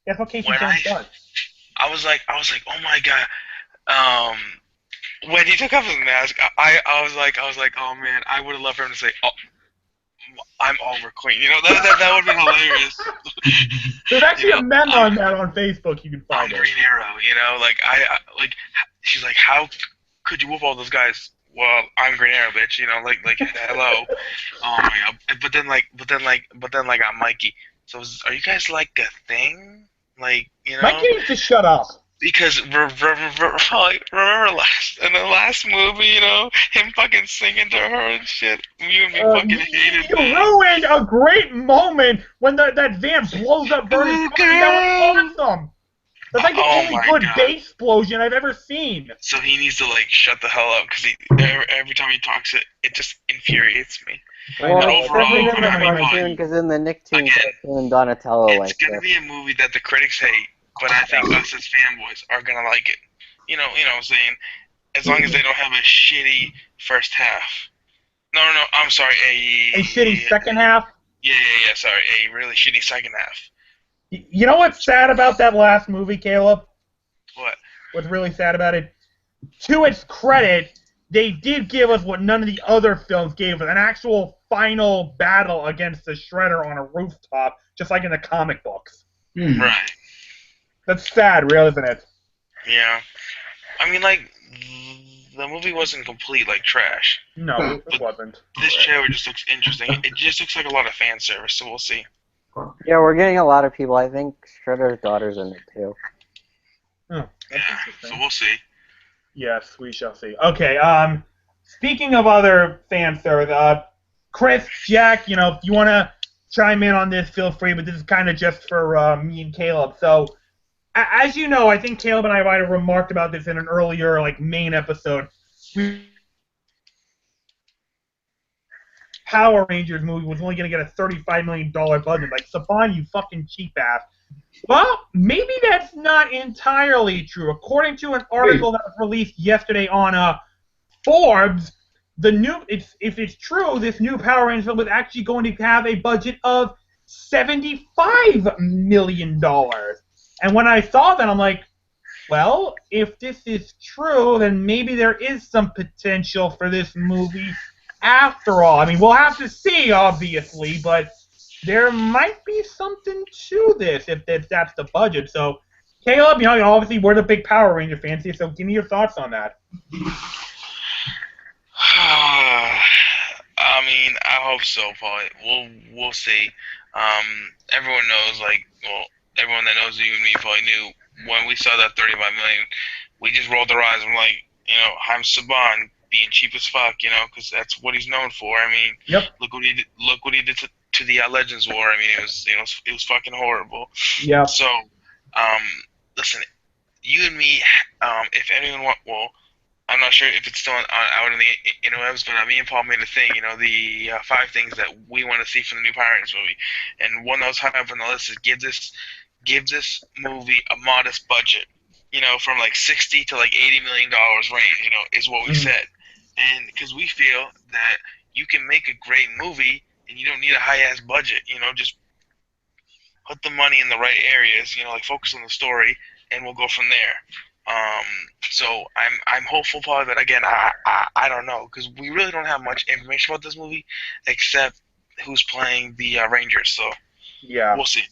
Speaker 1: That's what Casey
Speaker 3: When
Speaker 1: Jones does.
Speaker 3: I was like, oh my god. When he took off his mask, I was like, oh man, I would have loved for him to say, oh, I'm Oliver Queen. That would have been hilarious.
Speaker 1: There's actually a meme on that on Facebook. You can
Speaker 3: I'm
Speaker 1: find it.
Speaker 3: Green Arrow. Like like she's like, how could you whoop all those guys? Well, I'm Green Arrow, bitch. Like hello. Oh my god. But then I'm Mikey. So are you guys like a thing? Like
Speaker 1: Mikey needs to shut up.
Speaker 3: Because remember in the last movie, him fucking singing to her and shit. You and me fucking hated
Speaker 1: You
Speaker 3: that.
Speaker 1: ruined a great moment when that van blows up Vernon's car. That was awesome. That's like the
Speaker 3: Oh
Speaker 1: only
Speaker 3: my
Speaker 1: good
Speaker 3: God.
Speaker 1: bass explosion I've ever seen.
Speaker 3: So he needs to like shut the hell up because every time he talks, it just infuriates me.
Speaker 1: I
Speaker 4: Well,
Speaker 1: know.
Speaker 4: it's
Speaker 3: overall,
Speaker 4: different in the
Speaker 3: everybody,
Speaker 4: cartoon because in the Nicktoon
Speaker 3: again,
Speaker 4: cartoon, Donatello
Speaker 3: it's
Speaker 4: likes
Speaker 3: gonna
Speaker 4: it.
Speaker 3: be a movie that the critics hate, but I think us as fanboys are gonna like it. What I'm saying? As long as they don't have a shitty first half. No, I'm sorry.
Speaker 1: A shitty second half.
Speaker 3: Yeah. Sorry, a really shitty second half.
Speaker 1: You know what's sad about that last movie, Caleb?
Speaker 3: What?
Speaker 1: What's really sad about it? To its credit, they did give us what none of the other films gave us, an actual final battle against the Shredder on a rooftop, just like in the comic books.
Speaker 3: Right.
Speaker 1: That's sad, really, isn't it?
Speaker 3: Yeah. I mean, like, the movie wasn't complete like trash.
Speaker 1: No, it wasn't.
Speaker 3: This trailer just looks interesting. It just looks like a lot of fan service, so we'll see.
Speaker 4: Yeah, we're getting a lot of people. I think Shredder's daughter's in it too.
Speaker 1: Oh,
Speaker 3: Yeah, so we'll see.
Speaker 1: Yes, we shall see. Okay, speaking of other fan service, Chris, Jack, if you want to chime in on this, feel free, but this is kind of just for me and Caleb. So, as you know, I think Caleb and I might have remarked about this in an earlier, main episode. Power Rangers movie was only going to get a $35 million budget. Like, Saban, you fucking cheap ass. Well, maybe that's not entirely true. According to an article that was released yesterday on Forbes, if it's true, this new Power Rangers film is actually going to have a budget of $75 million. And when I saw that, I'm like, well, if this is true, then maybe there is some potential for this movie after all. I mean, we'll have to see, obviously, but there might be something to this if that's the budget. So, Caleb, obviously we're the big Power Ranger fans here, so give me your thoughts on that.
Speaker 3: I mean, I hope so, Paul. We'll see. Everyone knows, everyone that knows you and me probably knew when we saw that 35 million, we just rolled our eyes and we're like, I'm Saban being cheap as fuck, because that's what he's known for. I mean,
Speaker 1: yep.
Speaker 3: Look what he did to the Legends War. I mean, it was fucking horrible.
Speaker 1: Yeah.
Speaker 3: So, listen, you and me, if anyone I'm not sure if it's still out in the interwebs, but me and Paul made a thing, the 5 things that we want to see from the new Power Rangers movie, and one that was high up on the list is give this movie a modest budget, from like $60 to like $80 million range, is what we said, and because we feel that you can make a great movie and you don't need a high ass budget, just put the money in the right areas, focus on the story, and we'll go from there. So I'm hopeful, Paul, but again, I don't know, because we really don't have much information about this movie except who's playing the Rangers. So
Speaker 1: yeah,
Speaker 3: we'll see.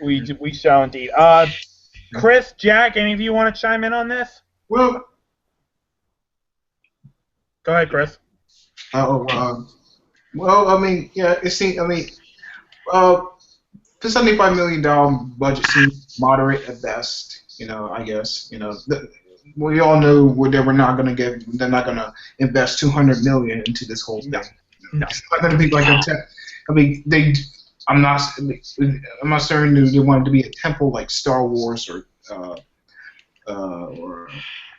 Speaker 1: We shall indeed. Chris, Jack, any of you want to chime in on this?
Speaker 2: Well,
Speaker 1: go ahead, Chris.
Speaker 2: Well, I mean, yeah, it seems. I mean, the $75 million budget seems moderate at best. I guess. We all knew they're not going to invest $200 million into this whole thing.
Speaker 1: No.
Speaker 2: It's not going to be like I mean, I'm not certain they wanted to be a temple like Star Wars or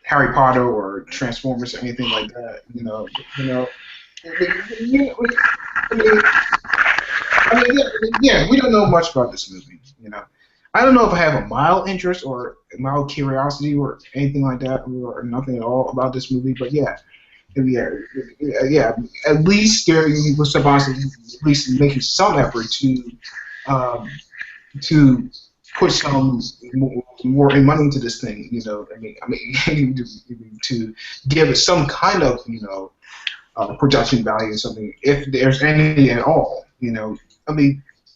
Speaker 2: Harry Potter or Transformers or anything like that. Yeah, we don't know much about this movie. I don't know if I have a mild interest or a mild curiosity or anything like that, or nothing at all about this movie. But yeah. At least there was supposed to at least making some effort to put some more money into this thing. To give it some kind of production value or something, if there's any at all.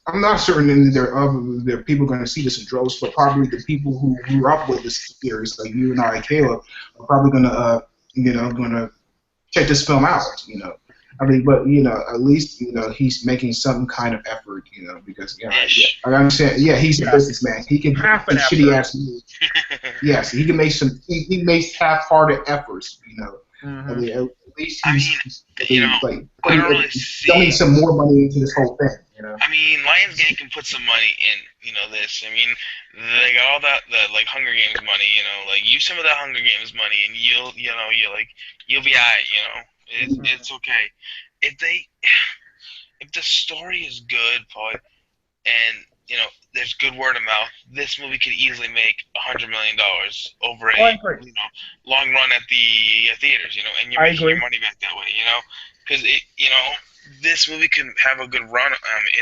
Speaker 2: I'm not certain there are people going to see this in droves, but probably the people who grew up with this series, like you and I, Caleb, are probably going to check this film out. But at least he's making some kind of effort. Because I understand. Yeah, he's a businessman. He can
Speaker 1: half an
Speaker 2: shitty ass moves. Yes, he can make some. He makes half-hearted efforts.
Speaker 1: Mm-hmm.
Speaker 2: At least
Speaker 3: he's
Speaker 2: dumping some more money into this whole thing.
Speaker 3: I mean, Lionsgate can put some money in, this. I mean, they got all the Hunger Games money, use some of that Hunger Games money, and you'll be alright, it's okay. if the story is good, Paul, and there's good word of mouth, this movie could easily make $100 million over
Speaker 1: Oh, I
Speaker 3: a
Speaker 1: agree.
Speaker 3: long run at the theaters, and you're
Speaker 1: I
Speaker 3: making your
Speaker 1: agree.
Speaker 3: money back that way, because this movie can have a good run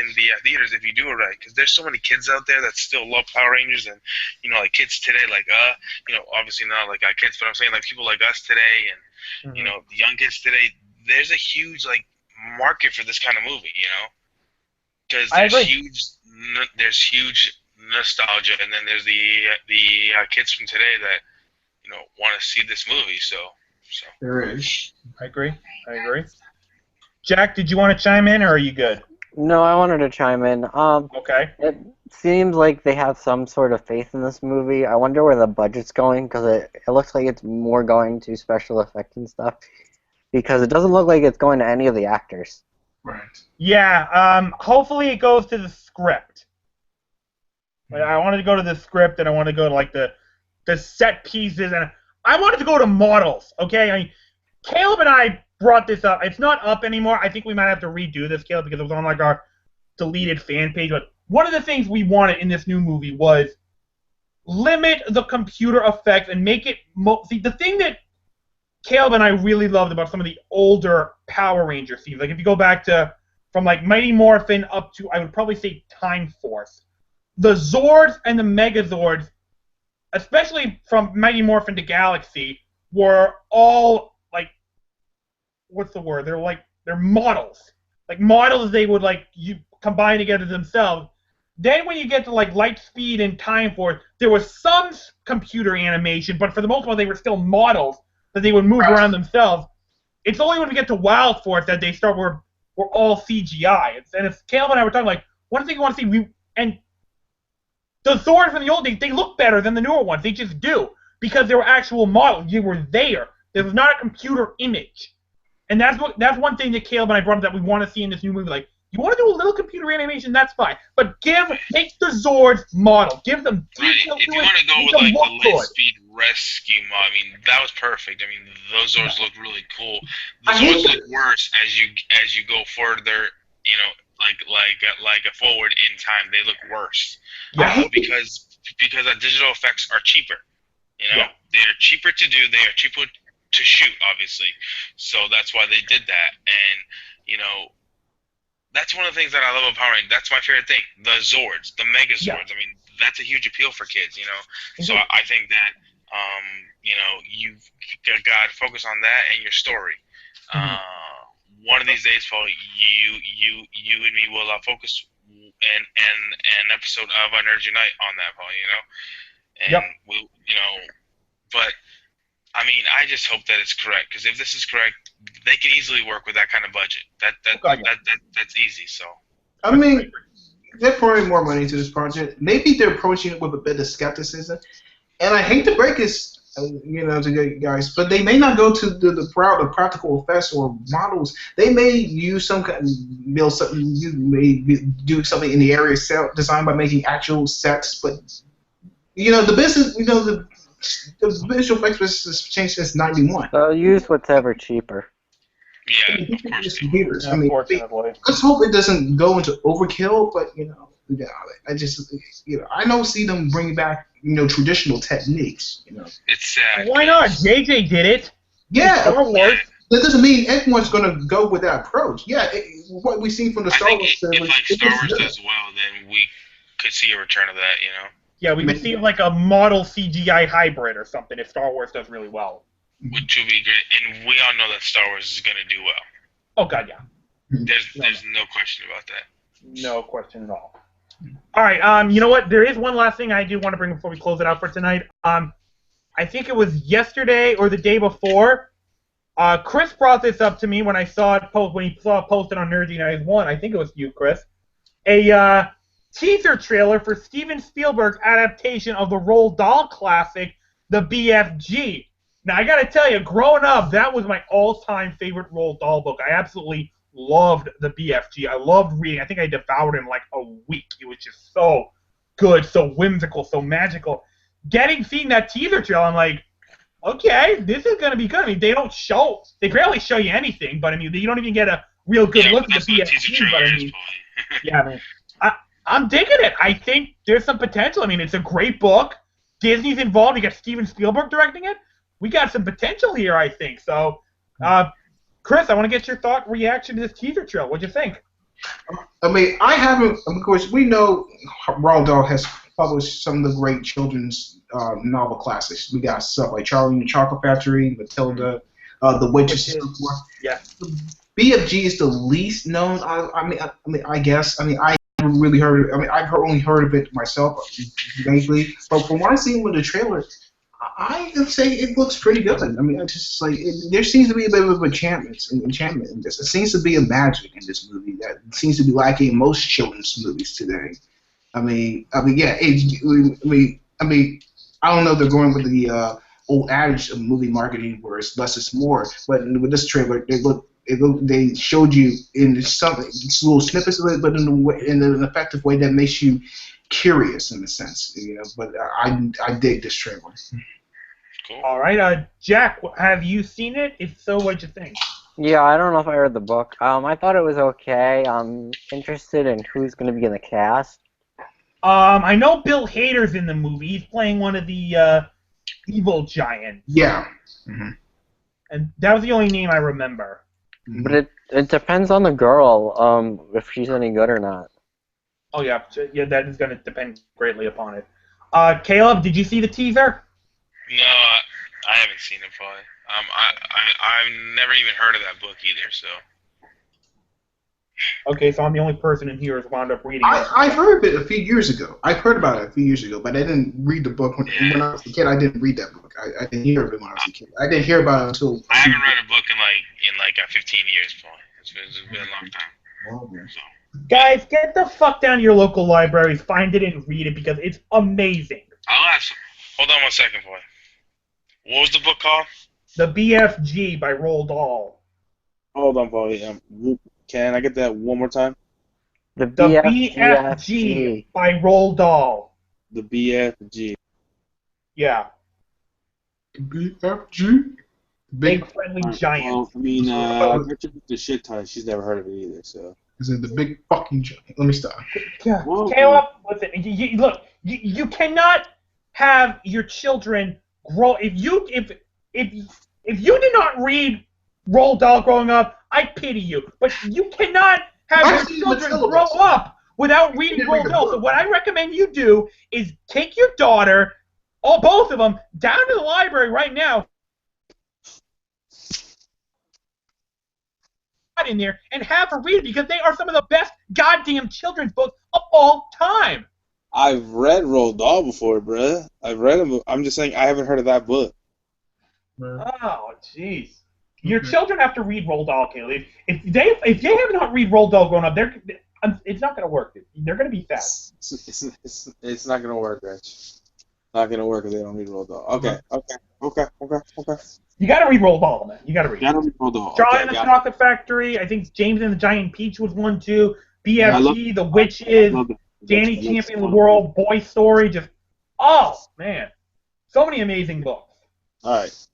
Speaker 3: in the theaters if you do it right. Because there's so many kids out there that still love Power Rangers, and like kids today, like obviously not like our kids, but I'm saying like people like us today, and
Speaker 1: Mhm.
Speaker 3: the young kids today. There's a huge like market for this kind of movie, because
Speaker 1: I agree.
Speaker 3: there's huge nostalgia, and then there's the kids from today that want to see this movie. So
Speaker 2: There is.
Speaker 1: I agree. I agree. Jack, did you want to chime in, or are you good?
Speaker 4: No, I wanted to chime in.
Speaker 1: Okay.
Speaker 4: It seems like they have some sort of faith in this movie. I wonder where the budget's going, because it looks like it's more going to special effects and stuff. Because it doesn't look like it's going to any of the actors.
Speaker 2: Right.
Speaker 1: Yeah. Hopefully it goes to the script. Like, I wanted to go to the script, and I want to go to like the set pieces, and I wanted to go to models. Okay. I mean, Caleb and I brought this up. It's not up anymore. I think we might have to redo this, Caleb, because it was on like our deleted fan page. But one of the things we wanted in this new movie was limit the computer effects and make it see the thing that Caleb and I really loved about some of the older Power Ranger scenes. Like if you go back to from like Mighty Morphin up to I would probably say Time Force, the Zords and the Megazords, especially from Mighty Morphin to Galaxy, were all like what's the word? They're models. Like models they would like you combine together themselves. Then when you get to like Lightspeed and Time Force, there was some computer animation, but for the most part they were still models that they would move around themselves. It's only when we get to Wild Force that they start we're all CGI. And if Caleb and I were talking like one thing you want to see and the Zords from the old days, they look better than the newer ones. They just do because they were actual models. You were there. There was not a computer image. And that's one thing that Caleb and I brought up that we want to see in this new movie. Like, you want to do a little computer animation, that's fine. But make the Zords model. Give them detail
Speaker 3: if
Speaker 1: to
Speaker 3: you
Speaker 1: it.
Speaker 3: want to go
Speaker 1: Make
Speaker 3: with
Speaker 1: them
Speaker 3: like
Speaker 1: look
Speaker 3: the
Speaker 1: good.
Speaker 3: Lightspeed rescue mod, I mean that was perfect. I mean those Zords look really cool. The
Speaker 2: I hate
Speaker 3: Zords look worse as you go further, like a forward in time. They look worse.
Speaker 1: Yeah.
Speaker 3: Because the digital effects are cheaper.
Speaker 1: Yeah.
Speaker 3: They are cheaper to do. They are cheaper to shoot, obviously. So that's why they did that. And that's one of the things that I love about Power Rangers. That's my favorite thing. The Zords, the Megazords.
Speaker 1: Yeah.
Speaker 3: I mean, that's a huge appeal for kids. So
Speaker 1: Mhm.
Speaker 3: I think that you've got to focus on that and your story.
Speaker 1: Mhm.
Speaker 3: One of these days, Paul, you and me will focus an episode of Energy Night on that, Paul. And
Speaker 1: Yep.
Speaker 3: we'll, but I mean, I just hope that it's correct, because if this is correct, they can easily work with that kind of budget. That's easy. So
Speaker 2: I mean, they're pouring more money into this project. Maybe they're approaching it with a bit of skepticism. And I hate to break this, to you guys, but they may not go to the practical effects or models. They may use some kind of something. You may do something in the area of design by making actual sets. But the business, the visual effects business has changed since '91.
Speaker 4: So use whatever cheaper.
Speaker 3: yeah, of course.
Speaker 2: It's computers. I mean,
Speaker 1: Unfortunately.
Speaker 2: let's hope it doesn't go into overkill. But I just I don't see them bringing back traditional techniques.
Speaker 3: It's sad.
Speaker 1: Why not? JJ did it.
Speaker 2: Yeah,
Speaker 1: Star Wars.
Speaker 2: that doesn't mean everyone's going to go with that approach. Yeah, what we've seen from the
Speaker 3: I
Speaker 2: Star
Speaker 3: think
Speaker 2: Wars
Speaker 3: if
Speaker 2: series,
Speaker 3: like Star Wars
Speaker 2: good.
Speaker 3: does well, then we could see a return of that.
Speaker 1: Yeah, we could see like a model CGI hybrid or something if Star Wars does really well.
Speaker 3: Which would be great, and we all know that Star Wars is going to do well.
Speaker 1: Oh god, yeah.
Speaker 3: There's no question about that.
Speaker 1: No question at all. All right. You know what? There is one last thing I do want to bring before we close it out for tonight. I think it was yesterday or the day before. Chris brought this up to me when I saw it when he saw it posted on Nerdy Night 1. I think it was you, Chris. A teaser trailer for Steven Spielberg's adaptation of the Roald Dahl classic, The BFG. Now, I got to tell you, growing up, that was my all-time favorite Roald Dahl book. I absolutely loved The BFG. I loved reading. I think I devoured it in like a week. It was just so good, so whimsical, so magical. Seeing that teaser trailer, I'm like, okay, this is going to be good. I mean, they barely show you anything, but I mean, you don't even get a real good
Speaker 3: Yeah,
Speaker 1: look
Speaker 3: but
Speaker 1: at
Speaker 3: that's
Speaker 1: the
Speaker 3: what a teaser
Speaker 1: BFG, but I
Speaker 3: trailer is,
Speaker 1: mean,
Speaker 3: Paulie.
Speaker 1: yeah, man. I'm digging it. I think there's some potential. I mean, it's a great book. Disney's involved. You got Steven Spielberg directing it. We got some potential here, I think. So, Chris, I want to get your reaction to this teaser trailer. What'd you think?
Speaker 2: I mean, I haven't. Of course, we know Roald Dahl has published some of the great children's novel classics. We got stuff like Charlie and the Chocolate Factory, Matilda, The Witches, and so forth.
Speaker 1: Yeah.
Speaker 2: BFG is the least known. I guess. I mean, I haven't really heard. I mean, only heard of it myself, vaguely. But from what I seen with the trailer, I would say it looks pretty good. I mean, I just like there seems to be a bit of enchantment in this. It seems to be a magic in this movie that seems to be lacking in most children's movies today. Yeah. I don't know if they're going with the old adage of movie marketing where it's less is more, but with this trailer, they showed you in some little snippets of it, but in an effective way that makes you curious in a sense, you know. But I dig this trailer.
Speaker 3: Cool.
Speaker 1: All right, Jack, have you seen it? If so, what'd you think?
Speaker 4: Yeah, I don't know if I read the book. I thought it was okay. I'm interested in who's going to be in the cast.
Speaker 1: I know Bill Hader's in the movie. He's playing one of the evil giants.
Speaker 2: Yeah. Mm-hmm.
Speaker 1: And that was the only name I remember.
Speaker 4: But it depends on the girl, if she's any good or not.
Speaker 1: Oh yeah, that is going to depend greatly upon it. Caleb, did you see the teaser?
Speaker 3: No, I haven't seen it, Paulie. I've never even heard of that book either, so.
Speaker 1: Okay, so I'm the only person in here who's wound up reading it.
Speaker 2: I've heard of it a few years ago. I've heard about it a few years ago, but I didn't read the book when I was a kid. I didn't read that book. I didn't hear of it when I was a kid. I didn't hear about it until.
Speaker 3: I haven't read a book in like 15 years, Paulie. It's been a long time. So.
Speaker 1: Guys, get the fuck down to your local libraries, find it and read it because it's amazing.
Speaker 3: I'll ask. Hold on one second, Paulie. What was the book called?
Speaker 1: The BFG by Roald Dahl.
Speaker 5: Hold on, Paulie. Can I get that one more time?
Speaker 4: The
Speaker 1: BFG by Roald Dahl.
Speaker 5: The BFG.
Speaker 1: Yeah.
Speaker 2: BFG?
Speaker 1: Big Friendly Giant.
Speaker 5: Well, I mean, the shit ton. She's never heard of it either, so.
Speaker 2: Is it the big fucking giant? Let me stop.
Speaker 1: Yeah.
Speaker 5: Whoa.
Speaker 1: Caleb, listen, look, you cannot have your children grow. If you did not read Roald Dahl growing up, I pity you. But you cannot have your children grow up without reading Roald Dahl. So what I recommend you do is take your daughter, both of them, down to the library right now. In there and have her read it because they are some of the best goddamn children's books of all time.
Speaker 5: I've read Roald Dahl before, bruh. I've read him. I'm just saying I haven't heard of that book.
Speaker 1: Oh, jeez. Your children have to read Roald Dahl, Caleb. If they have not read Roald Dahl growing up, it's not going to work. They're going to be sad.
Speaker 5: It's not gonna work, Rich. Not gonna work if they don't read Roald Dahl. Okay.
Speaker 1: You got to read Roald Dahl, man. You got to read.
Speaker 5: Gotta read Roald Dahl.
Speaker 1: Charlie
Speaker 5: Okay,
Speaker 1: and the Chocolate Factory. I think James and the Giant Peach was one too. BFG, The Witches, Danny Champion of the World, Boy Story. Just man, so many amazing books.
Speaker 5: All right.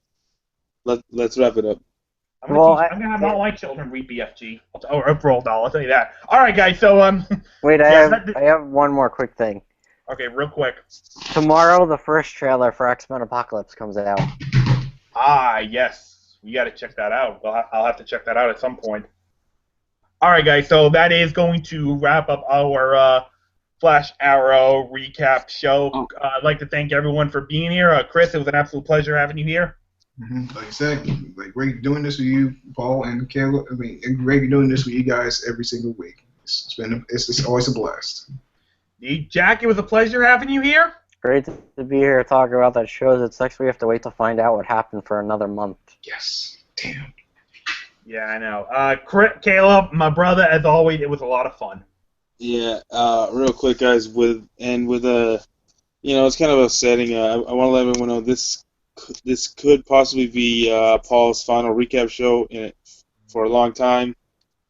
Speaker 5: Let's wrap it up.
Speaker 1: I'm gonna have all my children read BFG or Roald Dahl. I'll tell you that. All right, guys. So
Speaker 4: Wait, I have one more quick thing.
Speaker 1: Okay, real quick.
Speaker 4: Tomorrow, the first trailer for X-Men Apocalypse comes out.
Speaker 1: Yes. We got to check that out. I'll have to check that out at some point. All right, guys. So that is going to wrap up our Flash Arrow recap show. I'd like to thank everyone for being here. Chris, it was an absolute pleasure having you here.
Speaker 2: Mm-hmm. Like I said, great doing this with you, Paul and Caleb. I mean, great doing this with you guys every single week. It's always a blast.
Speaker 1: Jack, it was a pleasure having you here.
Speaker 4: Great to be here talking about that show. It sucks we have to wait to find out what happened for another month.
Speaker 2: Yes. Damn.
Speaker 1: Yeah, I know. Caleb, my brother, as always, it was a lot of fun.
Speaker 5: Yeah. Real quick, guys. It's kind of upsetting. I want to let everyone know this could possibly be Paul's final recap show for a long time.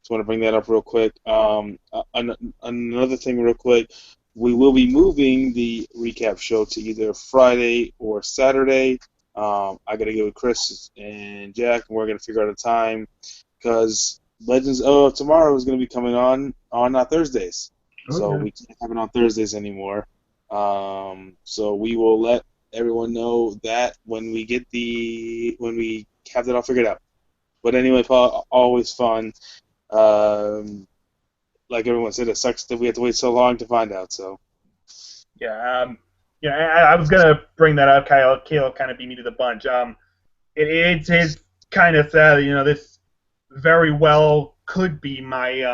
Speaker 5: Just want to bring that up real quick. Another thing, real quick. We will be moving the recap show to either Friday or Saturday. I got to get with Chris and Jack, and we're going to figure out a time because Legends of Tomorrow is going to be coming on Thursdays. So
Speaker 2: Okay.
Speaker 5: we can't have it on Thursdays anymore. So we will let everyone know that when we have that all figured out. But anyway, Paul, always fun. Like everyone said, it sucks that we have to wait so long to find out. So
Speaker 1: Yeah, I was gonna bring that up. Caleb kind of beat me to the bunch. It's kind of sad. This very well could be my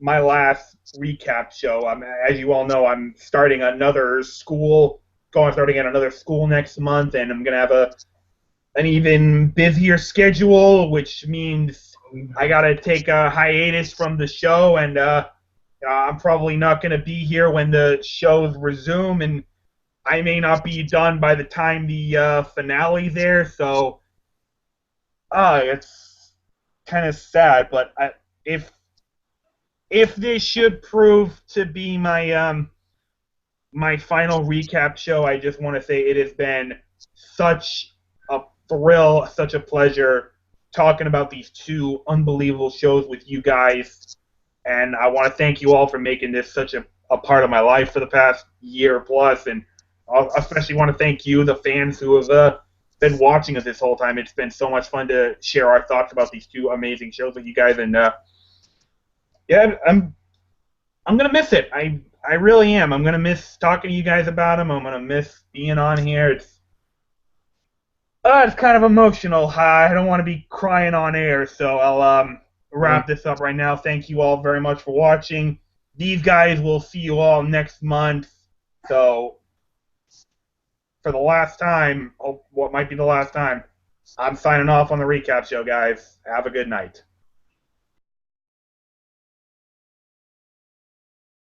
Speaker 1: last recap show. As you all know, I'm starting another school. Starting at another school next month, and I'm gonna have an even busier schedule, which means I gotta take a hiatus from the show, and I'm probably not gonna be here when the shows resume, and I may not be done by the time the finale there. So, it's kind of sad. But if this should prove to be my final recap show, I just want to say it has been such a thrill, such a pleasure talking about these two unbelievable shows with you guys. And I want to thank you all for making this such a part of my life for the past year plus. And I especially want to thank you, the fans who have been watching us this whole time. It's been so much fun to share our thoughts about these two amazing shows with you guys. And yeah, I'm gonna miss it. I really am. I'm gonna miss talking to you guys about them. I'm gonna miss being on here. It's kind of emotional. I don't want to be crying on air, so I'll wrap this up right now. Thank you all very much for watching. These guys will see you all next month. So for the last time, what might be the last time, I'm signing off on the recap show, guys. Have a good night.